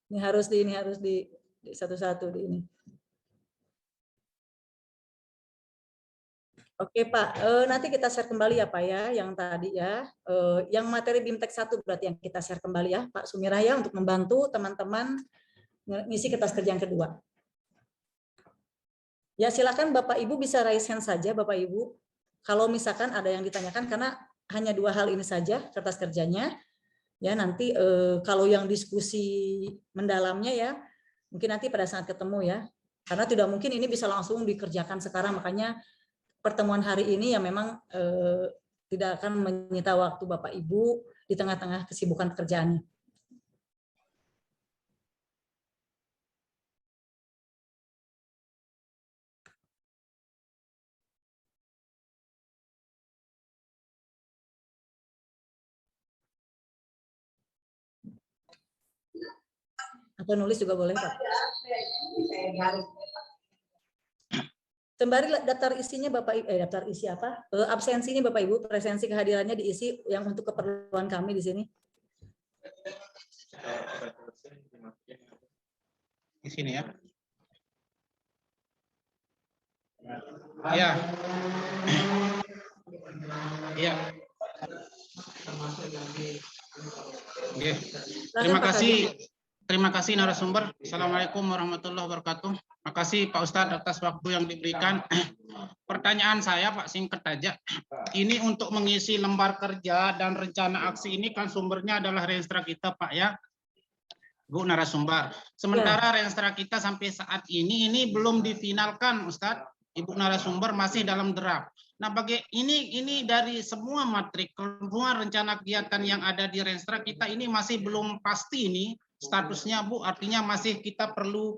Ini harus di satu-satu di ini. Oke Pak, nanti kita share kembali ya Pak ya, yang tadi ya, yang materi BIMTEK 1 berarti yang kita share kembali ya Pak Sumirah ya, untuk membantu teman-teman ngisi kertas kerja yang kedua. Ya silakan Bapak Ibu bisa raise hand saja Bapak Ibu, kalau misalkan ada yang ditanyakan karena hanya 2 hal ini saja kertas kerjanya. Ya nanti kalau yang diskusi mendalamnya ya mungkin nanti pada saat ketemu ya, karena tidak mungkin ini bisa langsung dikerjakan sekarang, makanya pertemuan hari ini ya memang tidak akan menyita waktu Bapak Ibu di tengah-tengah kesibukan pekerjaannya. Atau nulis juga boleh Pak. Sembari daftar isinya Bapak daftar isi apa? Absensinya Bapak Ibu, presensi kehadirannya diisi yang untuk keperluan kami di sini.
Di sini ya. Iya. Iya. Oke. Terima kasih. Terima kasih narasumber. Assalamualaikum warahmatullahi wabarakatuh. Terima kasih Pak Ustadz atas waktu yang diberikan. Pertanyaan saya Pak singkat aja. Ini untuk mengisi lembar kerja dan rencana aksi ini kan sumbernya adalah Renstra kita Pak ya. Bu narasumber. Sementara Renstra kita sampai saat ini belum difinalkan Ustadz. Ibu narasumber masih dalam draft. Nah, ini dari semua matrik, semua rencana kegiatan yang ada di Renstra kita ini masih belum pasti ini statusnya Bu, artinya masih kita perlu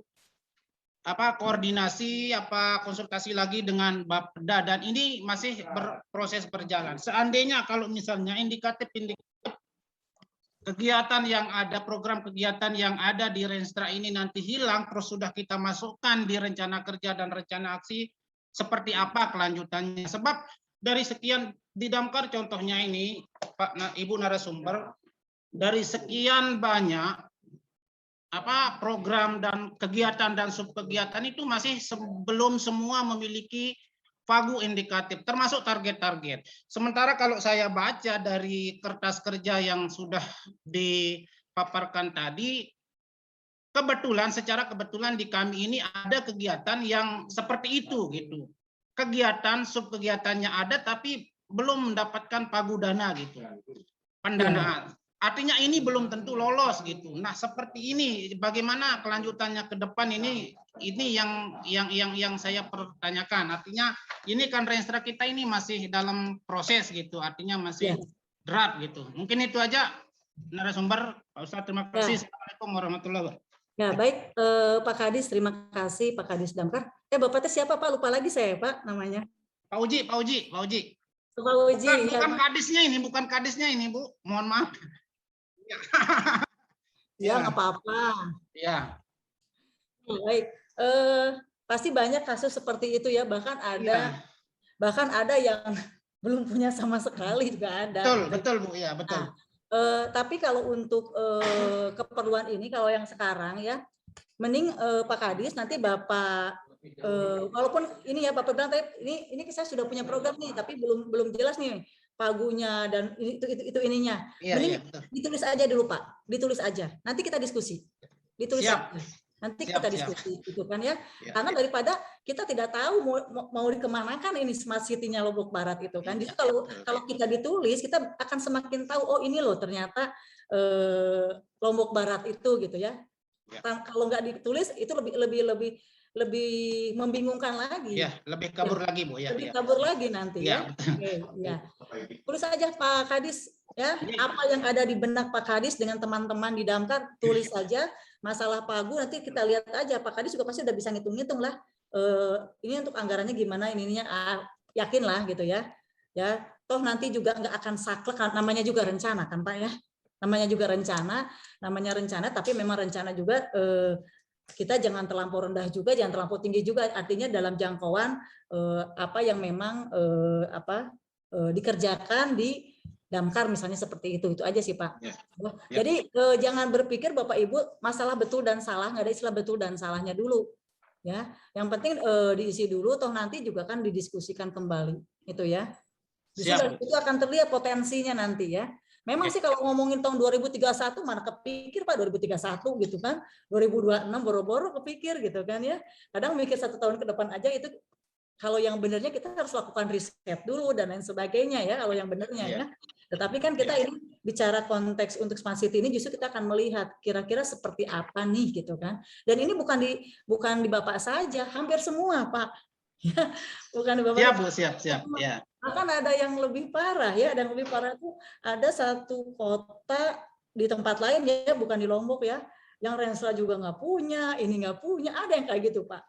koordinasi, konsultasi lagi dengan Bapeda, dan ini masih berproses berjalan. Seandainya kalau misalnya indikatif kegiatan yang ada, program kegiatan yang ada di Renstra ini nanti hilang, terus sudah kita masukkan di rencana kerja dan rencana aksi, seperti apa kelanjutannya? Sebab dari sekian di Damkar contohnya ini, Pak Ibu narasumber, dari sekian banyak program dan kegiatan dan subkegiatan itu masih belum semua memiliki pagu indikatif, termasuk target-target. Sementara kalau saya baca dari kertas kerja yang sudah dipaparkan tadi, secara kebetulan di kami ini ada kegiatan yang seperti itu gitu. Kegiatan subkegiatannya ada tapi belum mendapatkan pagu dana gitu. Pendanaan. Artinya ini belum tentu lolos gitu. Nah, seperti ini bagaimana kelanjutannya ke depan ini yang saya pertanyakan. Artinya ini kan Renstra kita ini masih dalam proses gitu. Artinya masih draft gitu. Mungkin itu aja narasumber. Pak Ustadz, terima kasih. Assalamualaikum warahmatullahi wabarakatuh.
Ya, baik Pak Kadis, terima kasih Pak Kadis Damkar. Bapaknya siapa Pak? Lupa lagi saya Pak namanya.
Pak Uji.
Pak Uji.
Bukan kadisnya ini Bu. Mohon maaf.
Ya, nggak apa-apa.
Ya.
Baik. Pasti banyak kasus seperti itu ya. Bahkan ada yang belum punya sama sekali juga ada.
Betul Bu. Ya, betul.
Tapi kalau untuk keperluan ini, kalau yang sekarang ya, mending Pak Kadis nanti Bapak, walaupun ini ya Bapak bilang ini saya sudah punya program nih, tapi belum jelas nih pagunya dan itu ininya. Mending ditulis aja dulu Pak, ditulis aja. Nanti kita diskusi. Ditulis aja. Nanti kita diskusi gitu kan ya. Karena daripada kita tidak tahu mau dikemanakan ini smart city-nya Lombok Barat itu kan. Jadi kalau kita ditulis, kita akan semakin tahu oh ini loh ternyata Lombok Barat itu gitu ya. Kalau nggak ditulis itu lebih membingungkan lagi.
Ya, lebih kabur lagi Bu ya.
Lebih kabur lagi nanti ya. Ya. Tulis aja Pak Kadis ya, apa yang ada di benak Pak Kadis dengan teman-teman di Damkar, tulis saja. Masalah pagu nanti kita lihat aja, Pak Kadis juga pasti udah bisa ngitung-ngitung lah. Ini untuk anggarannya gimana, ininya yakin lah gitu ya. Ya, toh nanti juga nggak akan saklek, namanya juga rencana kan Pak ya. Namanya rencana, tapi memang rencana juga kita jangan terlampau rendah juga, jangan terlampau tinggi juga. Artinya dalam jangkauan apa yang memang dikerjakan di Damkar misalnya seperti itu aja sih Pak. Jadi jangan berpikir Bapak Ibu masalah betul dan salah, nggak ada istilah betul dan salahnya dulu. Ya, yang penting diisi dulu, toh nanti juga kan didiskusikan kembali, itu ya. Itu akan terlihat potensinya nanti ya. Memang sih kalau ngomongin tahun 2031 mana kepikir Pak 2031 gitu kan, 2026 boro-boro kepikir gitu kan ya. Kadang mikir 1 tahun ke depan aja itu. Kalau yang benernya kita harus lakukan riset dulu dan lain sebagainya ya, kalau yang benernya ya. Tetapi kan kita ini bicara konteks untuk smart city ini justru kita akan melihat kira-kira seperti apa nih gitu kan. Dan ini bukan di Bapak saja, hampir semua Pak. Ya, bukan di Bapak.
Siap Bu, siap. Ya.
Bahkan ada yang lebih parah ya, ada yang lebih parah itu ada satu kota di tempat lain ya, bukan di Lombok ya, yang Renstra juga nggak punya, ini nggak punya, ada yang kayak gitu Pak.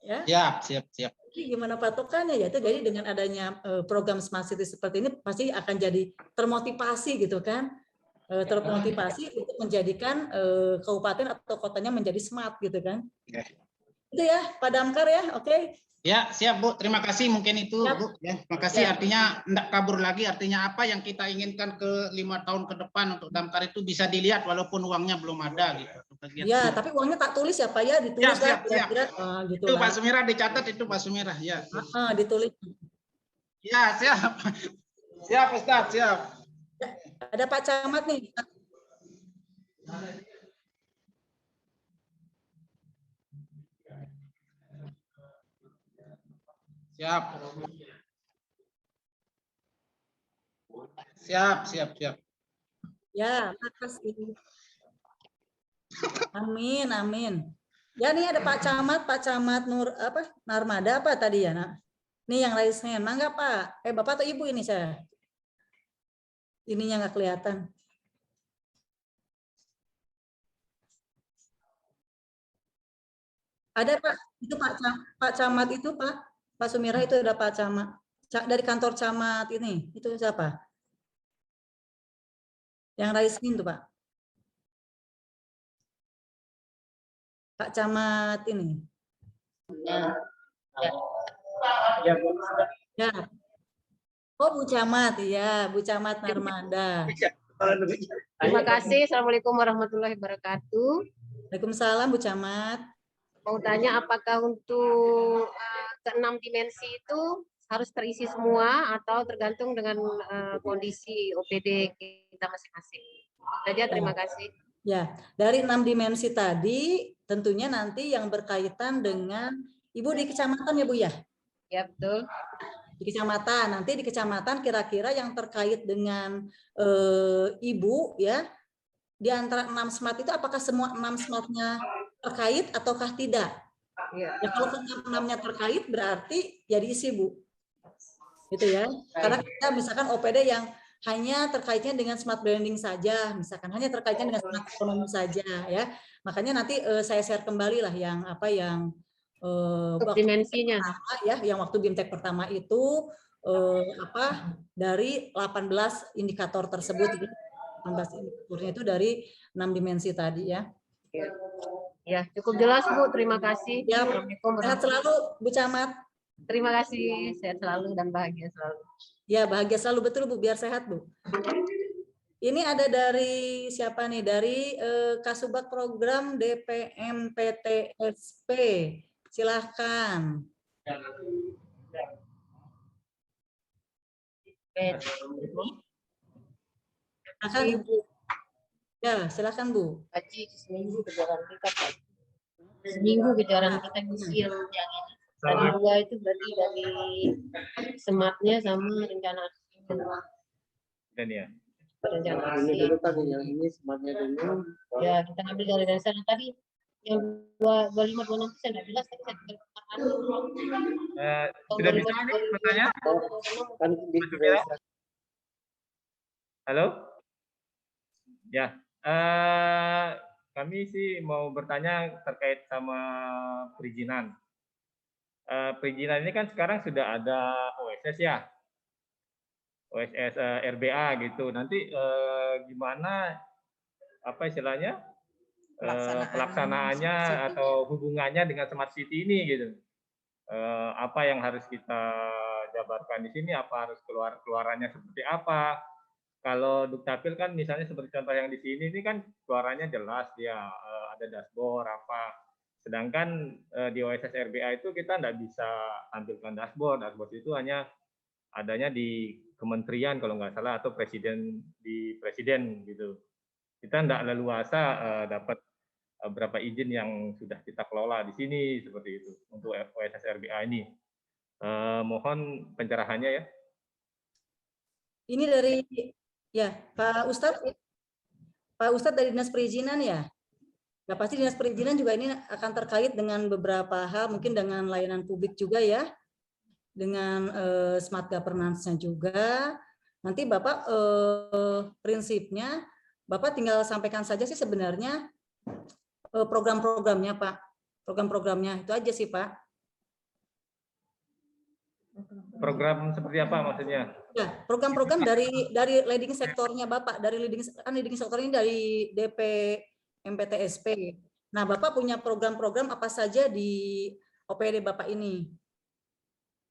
Ya.
Siap.
Jadi gimana patokannya ya itu, jadi dengan adanya program smart city seperti ini pasti akan jadi termotivasi gitu kan, termotivasi untuk menjadikan kabupaten atau kotanya menjadi smart gitu kan. Itu ya Pak Damkar ya, oke.
Ya, siap Bu. Terima kasih mungkin itu
Siap.
Bu. Ya, terima kasih. Artinya enggak kabur lagi. Artinya apa yang kita inginkan ke 5 tahun ke depan untuk Damkar itu bisa dilihat walaupun uangnya belum ada gitu.
Ya, tapi uangnya tak tulis ya Pak ya, ditulis
siap.
kira-kira gitu
itu
lah.
Pak Sumirah dicatat itu Pak Sumirah ya.
Ditulis.
Ya, siap. Siap Ustaz, siap.
Ada Pak Camat nih.
Siap. Siap, siap, siap.
Ya, makasih. Amin, amin. Ya, nih ada Pak Camat Nur apa Narmada apa tadi ya, Nak? Nih yang raise hand, mangga Pak. Bapak atau Ibu ini saya? Ininya nggak kelihatan. Ada Pak, itu Pak Camat itu Pak Sumirah itu ada Pak Camat. Dari kantor Camat ini, itu siapa? Yang raise hand tuh Pak. Pak Camat ini. Ya. Oh, Bu Camat, ya, Bu Camat Narmada.
Terima kasih. Assalamualaikum warahmatullahi wabarakatuh.
Waalaikumsalam Bu Camat.
Mau tanya apakah untuk keenam dimensi itu harus terisi semua atau tergantung dengan kondisi OPD kita masing-masing. Saja, terima kasih.
Ya, dari 6 dimensi tadi tentunya nanti yang berkaitan dengan Ibu di kecamatan ya Bu ya?
Ya, betul.
Di kecamatan, nanti di kecamatan kira-kira yang terkait dengan Ibu ya, di antara 6 smart itu apakah semua 6 smartnya terkait ataukah tidak?
Ya.
Ya, kalau 6-nya terkait berarti ya diisi Bu. Gitu ya. Karena kita misalkan OPD yang hanya terkaitnya dengan smart branding saja, misalkan hanya terkaitnya dengan smart ekonomi saja ya. Makanya nanti saya share kembali lah yang apa yang
dimensinya
ya, yang waktu BIMTEK pertama itu apa dari 18 indikator tersebut, 18 indikatornya itu dari 6 dimensi tadi ya.
Ya, cukup jelas Bu, terima kasih.
Ya, sehat selalu Bu Camat.
Terima kasih, sehat selalu dan bahagia selalu.
Ya, bahagia selalu, betul Bu, biar sehat Bu. Ini ada dari siapa nih? Dari Kasubag Program DPM PTSP. Silahkan. Silakan Ibu. Ya, silakan Bu.
Haji seminggu kejuaraan kita, Pak. Seminggu kejuaraan kita musim yang ini. Tadi 2 itu berarti dari sematnya sama rencana
Dan ya.
rencana
Ini dulu kan yang ini sematnya dulu.
Ya, kita ambil dari sana tadi yang 25 26 saya nggak jelas tadi saya
Sudah bisa nih bertanya?
Kan
Halo? Ya, kami sih mau bertanya terkait sama perizinan. Perizinan ini kan sekarang sudah ada OSS ya, OSS RBA gitu. Nanti gimana apa istilahnya pelaksanaannya atau hubungannya dengan smart city ini gitu? Apa yang harus kita jabarkan di sini? Apa harus keluarannya seperti apa? Kalau Dukcapil kan misalnya seperti contoh yang di sini ini kan keluarannya jelas dia ada dashboard apa. Sedangkan di OSS RBA itu kita tidak bisa tampilkan dashboard. Dashboard itu hanya adanya di kementerian kalau nggak salah atau presiden di presiden gitu. Kita tidak leluasa dapat berapa izin yang sudah kita kelola di sini seperti itu untuk OSS RBA ini. Mohon pencerahannya ya.
Ini dari ya Pak Ustadz dari Dinas Perizinan ya. Nah, pasti Dinas Perizinan juga ini akan terkait dengan beberapa hal, mungkin dengan layanan publik juga ya, dengan smart governance-nya juga. Nanti Bapak prinsipnya, Bapak tinggal sampaikan saja sih sebenarnya program-programnya Pak. Program-programnya itu aja sih Pak.
Program seperti apa maksudnya?
Ya, program-program dari leading sektornya Bapak, dari leading sektor ini dari DP MPTSP. Nah, Bapak punya program-program apa saja di OPD Bapak ini?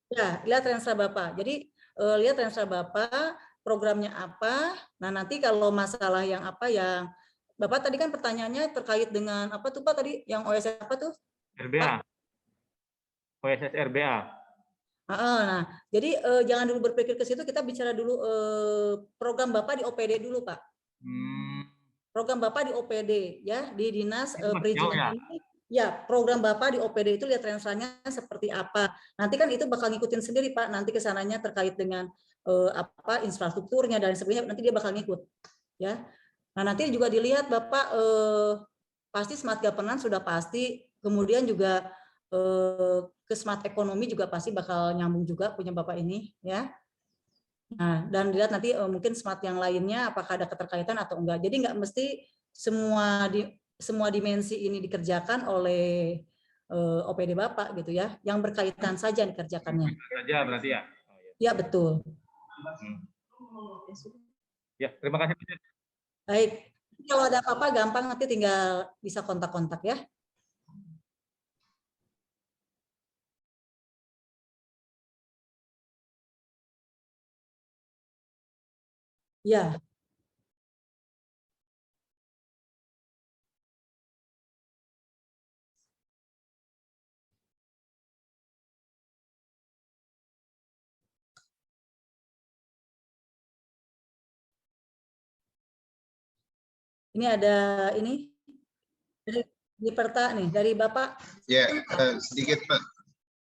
Ya, lihat Renstra Bapak. Jadi lihat Renstra Bapak, programnya apa. Nah, nanti kalau masalah yang apa yang Bapak tadi kan pertanyaannya terkait dengan apa tuh Pak tadi yang OSS apa tuh?
RBA. OSS RBA.
Nah, jadi jangan dulu berpikir ke situ, kita bicara dulu program Bapak di OPD dulu, Pak. Program Bapak di OPD ya, di Dinas Perizinan ini. Ya, program Bapak di OPD itu lihat Rensranya seperti apa. Nanti kan itu bakal ngikutin sendiri Pak, nanti kesananya terkait dengan apa infrastrukturnya dan sebagainya, nanti dia bakal ngikut. Ya. Nah, nanti juga dilihat Bapak pasti smart governance sudah pasti, kemudian juga ke smart ekonomi juga pasti bakal nyambung juga punya Bapak ini, ya. Nah, dan dilihat nanti mungkin smart yang lainnya apakah ada keterkaitan atau enggak. Jadi enggak mesti semua dimensi ini dikerjakan oleh OPD Bapak gitu ya. Yang berkaitan saja dikerjakannya.
Saja berarti ya. Oh, ya.
Ya, betul.
Ya, terima kasih.
Baik. Kalau ada apa-apa gampang nanti tinggal bisa kontak-kontak ya. Ya. Ini ada ini di Perta nih dari Bapak.
Ya, sedikit Pak.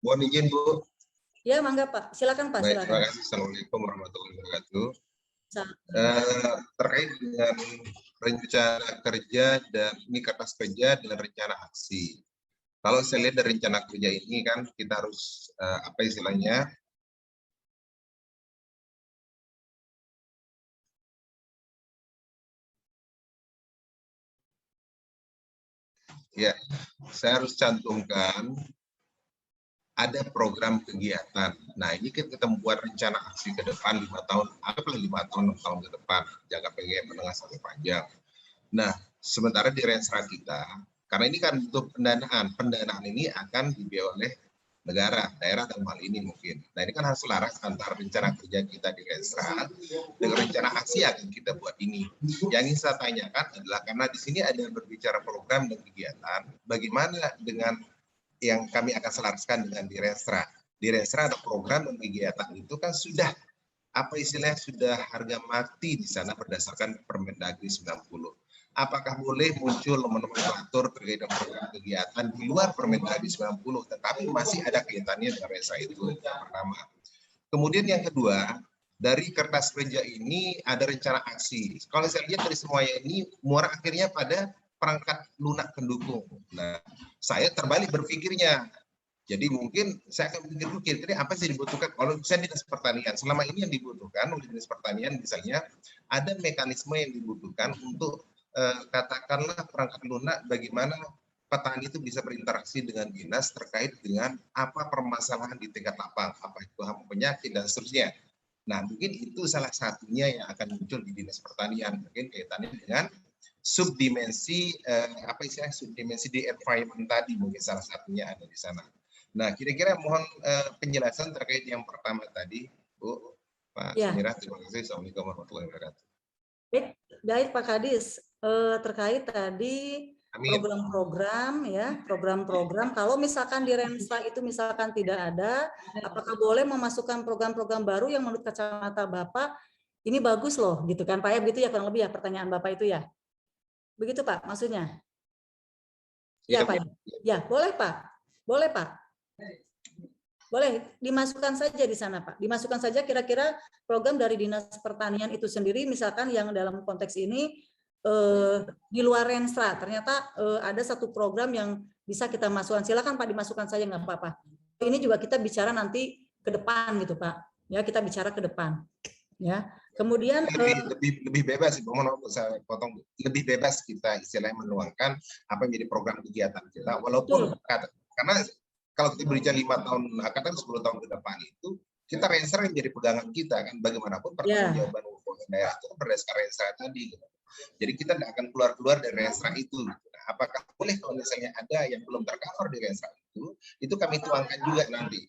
Mohon izin Bu.
Ya, mangga Pak. Silakan Pak.
Baik,
Silakan.
terima kasih. Assalamualaikum warahmatullahi wabarakatuh. Terkait dengan rencana kerja dan ini kertas kerja dan rencana aksi. Kalau saya lihat dari rencana kerja ini kan kita harus apa istilahnya? Ya, saya harus cantumkan ada program kegiatan. Nah, ini kan kita membuat rencana aksi ke depan 5 tahun, anggaplah 5 tahun, 6 tahun ke depan, jangka pendek, menengah sampai panjang. Nah, sementara di Renstra kita, karena ini kan untuk pendanaan ini akan dibiayai oleh negara, daerah dalam hal ini mungkin. Nah, ini kan harus selaras antara rencana kerja kita di Renstra dengan rencana aksi yang kita buat ini. Yang ingin saya tanyakan adalah karena di sini ada yang berbicara program dan kegiatan, bagaimana dengan yang kami akan selaraskan dengan di Renstra. Di Renstra ada program dan kegiatan itu kan sudah apa istilahnya sudah harga mati di sana berdasarkan Permendagri 90. Apakah boleh muncul nomenklatur terkait dengan program kegiatan di luar Permendagri 90 tetapi masih ada kaitannya dengan Renstra itu yang pertama. Kemudian yang kedua, dari kertas kerja ini ada rencana aksi. Kalau saya lihat dari semuanya ini muara akhirnya pada perangkat lunak pendukung. Nah, saya terbalik berpikirnya. Jadi mungkin saya akan pikir kira-kira apa sih dibutuhkan kalau misalnya dinas pertanian. Selama ini yang dibutuhkan oleh dinas pertanian misalnya ada mekanisme yang dibutuhkan untuk katakanlah perangkat lunak bagaimana petani itu bisa berinteraksi dengan dinas terkait dengan apa permasalahan di tingkat lapang, apa itu hama penyakit dan seterusnya. Nah, mungkin itu salah satunya yang akan muncul di dinas pertanian, mungkin kaitannya dengan subdimensi apa istilahnya subdimensi di environment tadi mungkin salah satunya ada di sana. Nah, kira-kira mohon penjelasan terkait yang pertama tadi, Bu, Pak Sumirah. Terima kasih. Assalamualaikum warahmatullahi wabarakatuh.
Baik Pak Kadis, terkait tadi program-program ya, program-program. Kalau misalkan di Renstra itu misalkan tidak ada, apakah boleh memasukkan program-program baru yang menurut kacamata Bapak ini bagus loh, gitu kan Pak ya? Begitu ya kurang lebih ya pertanyaan Bapak itu ya. Begitu Pak, maksudnya? Ya Pak. Ya, boleh Pak. Boleh Pak. Boleh, dimasukkan saja di sana Pak. Dimasukkan saja kira-kira program dari Dinas Pertanian itu sendiri, misalkan yang dalam konteks ini di luar Renstra. Ternyata ada satu program yang bisa kita masukkan. Silakan Pak, dimasukkan saja nggak apa-apa. Ini juga kita bicara nanti ke depan gitu Pak. Ya, kita bicara ke depan. Ya. Kemudian
lebih bebas, mohon saya potong, lebih bebas kita istilahnya menuangkan apa yang menjadi program kegiatan kita, walaupun karena kalau kita berbicara 5 tahun, katakan 10 tahun ke depan itu kita Renstra yang menjadi pegangan kita kan, bagaimanapun pertanggungjawaban daerah itu berdasarkan Renstra tadi. Gitu. Jadi kita tidak akan keluar dari Renstra itu. Nah, apakah boleh kalau misalnya ada yang belum tercover di Renstra itu kami tuangkan juga nanti.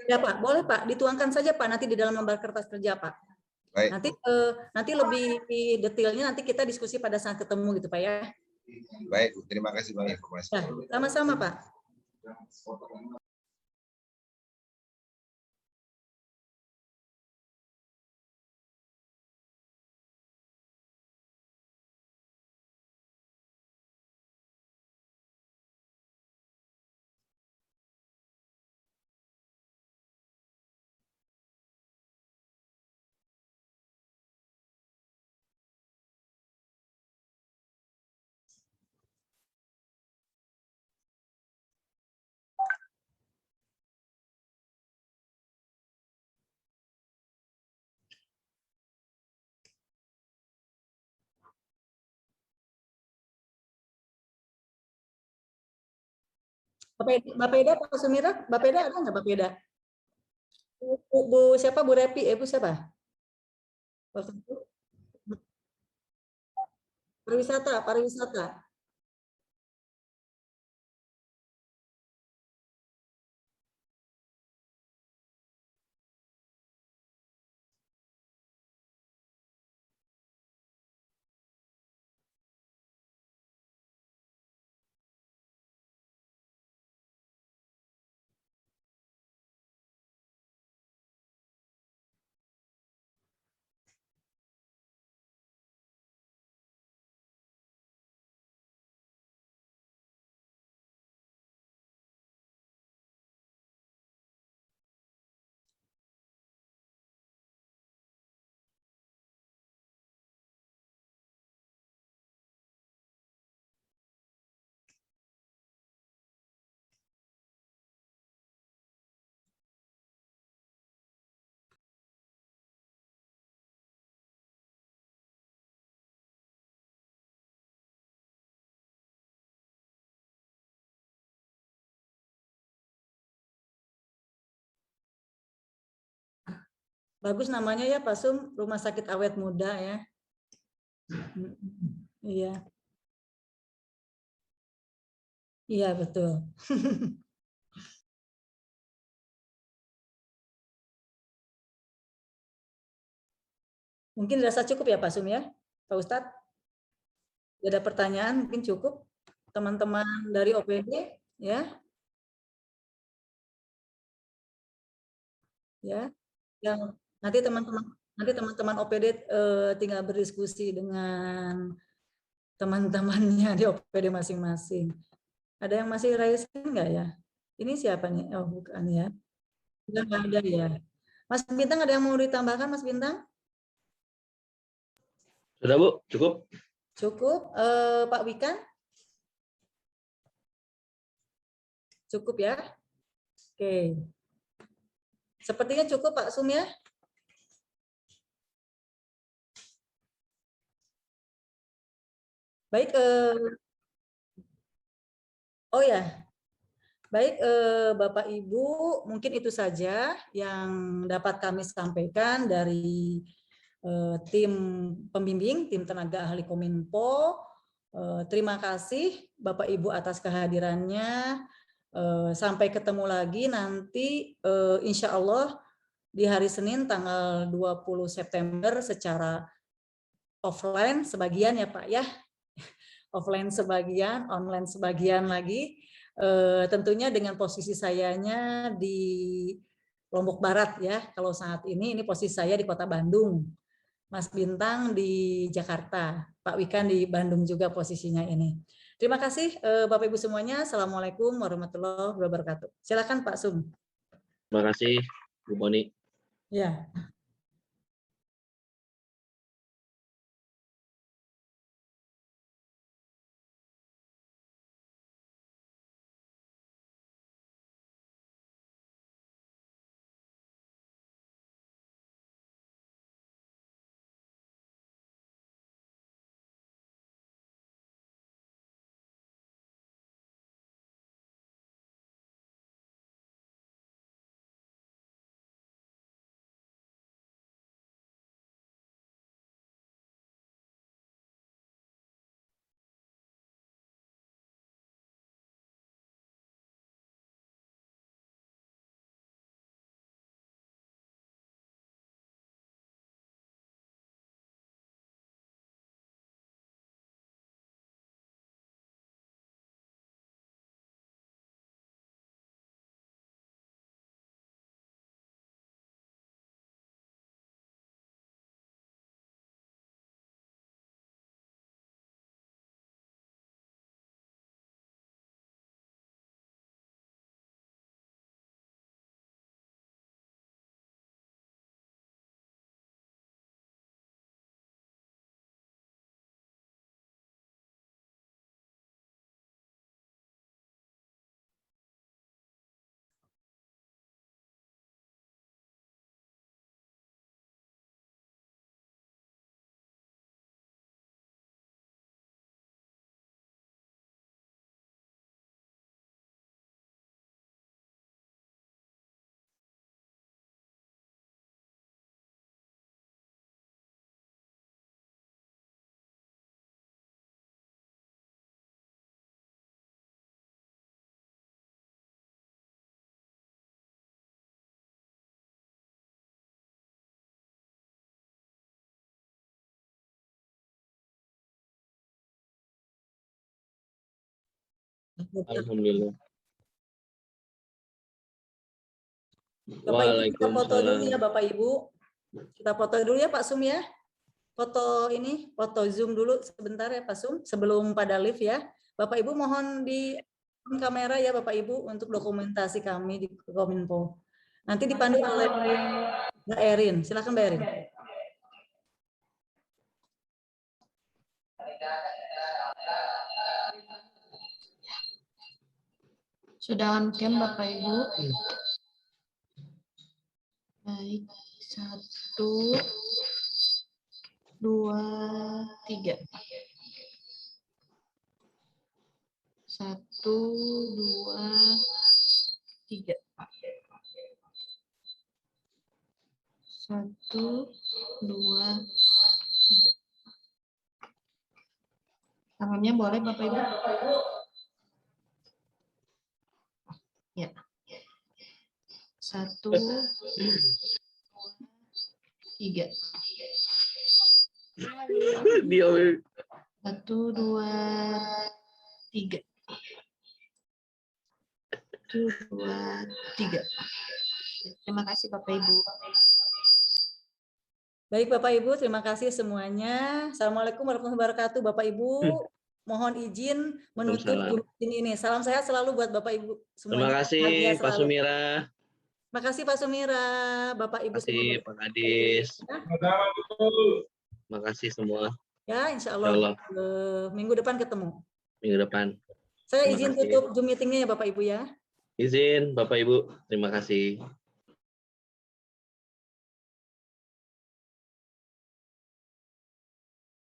Ya Pak, boleh Pak, dituangkan saja Pak nanti di dalam lembar kertas kerja Pak. Baik. Nanti lebih detailnya nanti kita diskusi pada saat ketemu gitu Pak ya.
Baik, terima kasih Bang informasi.
Ya, sama-sama Pak. Bapak Eda, Pak Sumira, Bapak Eda ada nggak Bapak Eda? Bu siapa? Bu Repi, Bu siapa? Waktu itu pariwisata, pariwisata. Bagus namanya ya Pak Sum, Rumah Sakit Awet Muda ya. Iya, iya betul. Mungkin dirasa cukup ya Pak Sum ya, Pak Ustadz. Ada pertanyaan mungkin cukup teman-teman dari OPD ya, ya. Yang nanti teman-teman OPD tinggal berdiskusi dengan teman-temannya di OPD masing-masing. Ada yang masih raise enggak ya? Ini siapa nih? Oh, bukan ya. Sudah nggak ada ya. Mas Bintang ada yang mau ditambahkan Mas Bintang?
Sudah Bu, cukup?
Cukup. Pak Wikan? Cukup ya? Oke. Sepertinya cukup Pak Sum ya? Baik. Oh ya, baik Bapak Ibu, mungkin itu saja yang dapat kami sampaikan dari tim pembimbing, tim tenaga ahli Kominfo. Terima kasih Bapak Ibu atas kehadirannya. Sampai ketemu lagi nanti insya Allah di hari Senin tanggal 20 September secara offline sebagian ya Pak ya. Offline sebagian, online sebagian lagi. Tentunya dengan posisi sayanya di Lombok Barat ya. Kalau saat ini posisi saya di Kota Bandung. Mas Bintang di Jakarta, Pak Wikan di Bandung juga posisinya ini. Terima kasih Bapak Ibu semuanya. Assalamualaikum warahmatullahi wabarakatuh. Silakan Pak Sum.
Terima kasih Bu Boni.
Ya.
Alhamdulillah.
Bapak Ibu kita foto dulu ya
Waalaikumsalam.
Bapak Ibu. Kita foto dulu ya Pak Sum ya. Foto ini, foto Zoom dulu sebentar ya Pak Sum sebelum pada live ya. Bapak Ibu mohon di kamera ya Bapak Ibu untuk dokumentasi kami di Kominfo. Nanti dipandu oleh Mbak Erin. Silakan Mbak Erin.
Sudah on cam Bapak Ibu. Baik, 1, 2, 3. 1, 2, 3. 1, 2, 3. Tangannya boleh Bapak Ibu? Ya. 1, 2, 3. 1, 2, 3. 1, 2, 3. Terima kasih Bapak Ibu.
Baik Bapak Ibu, terima kasih semuanya. Assalamualaikum warahmatullahi wabarakatuh. Bapak Ibu, mohon izin menutup ini. Salam sehat selalu buat Bapak Ibu semuanya.
Terima kasih Pak Sumira.
Terima kasih Pak Sumira, Bapak Ibu
Terima kasih Pak Kadis. Terima kasih semua.
Ya, insya Allah. Minggu depan ketemu.
Minggu depan.
Saya izin tutup Zoom meetingnya ya Bapak Ibu ya.
Izin Bapak Ibu. Terima kasih.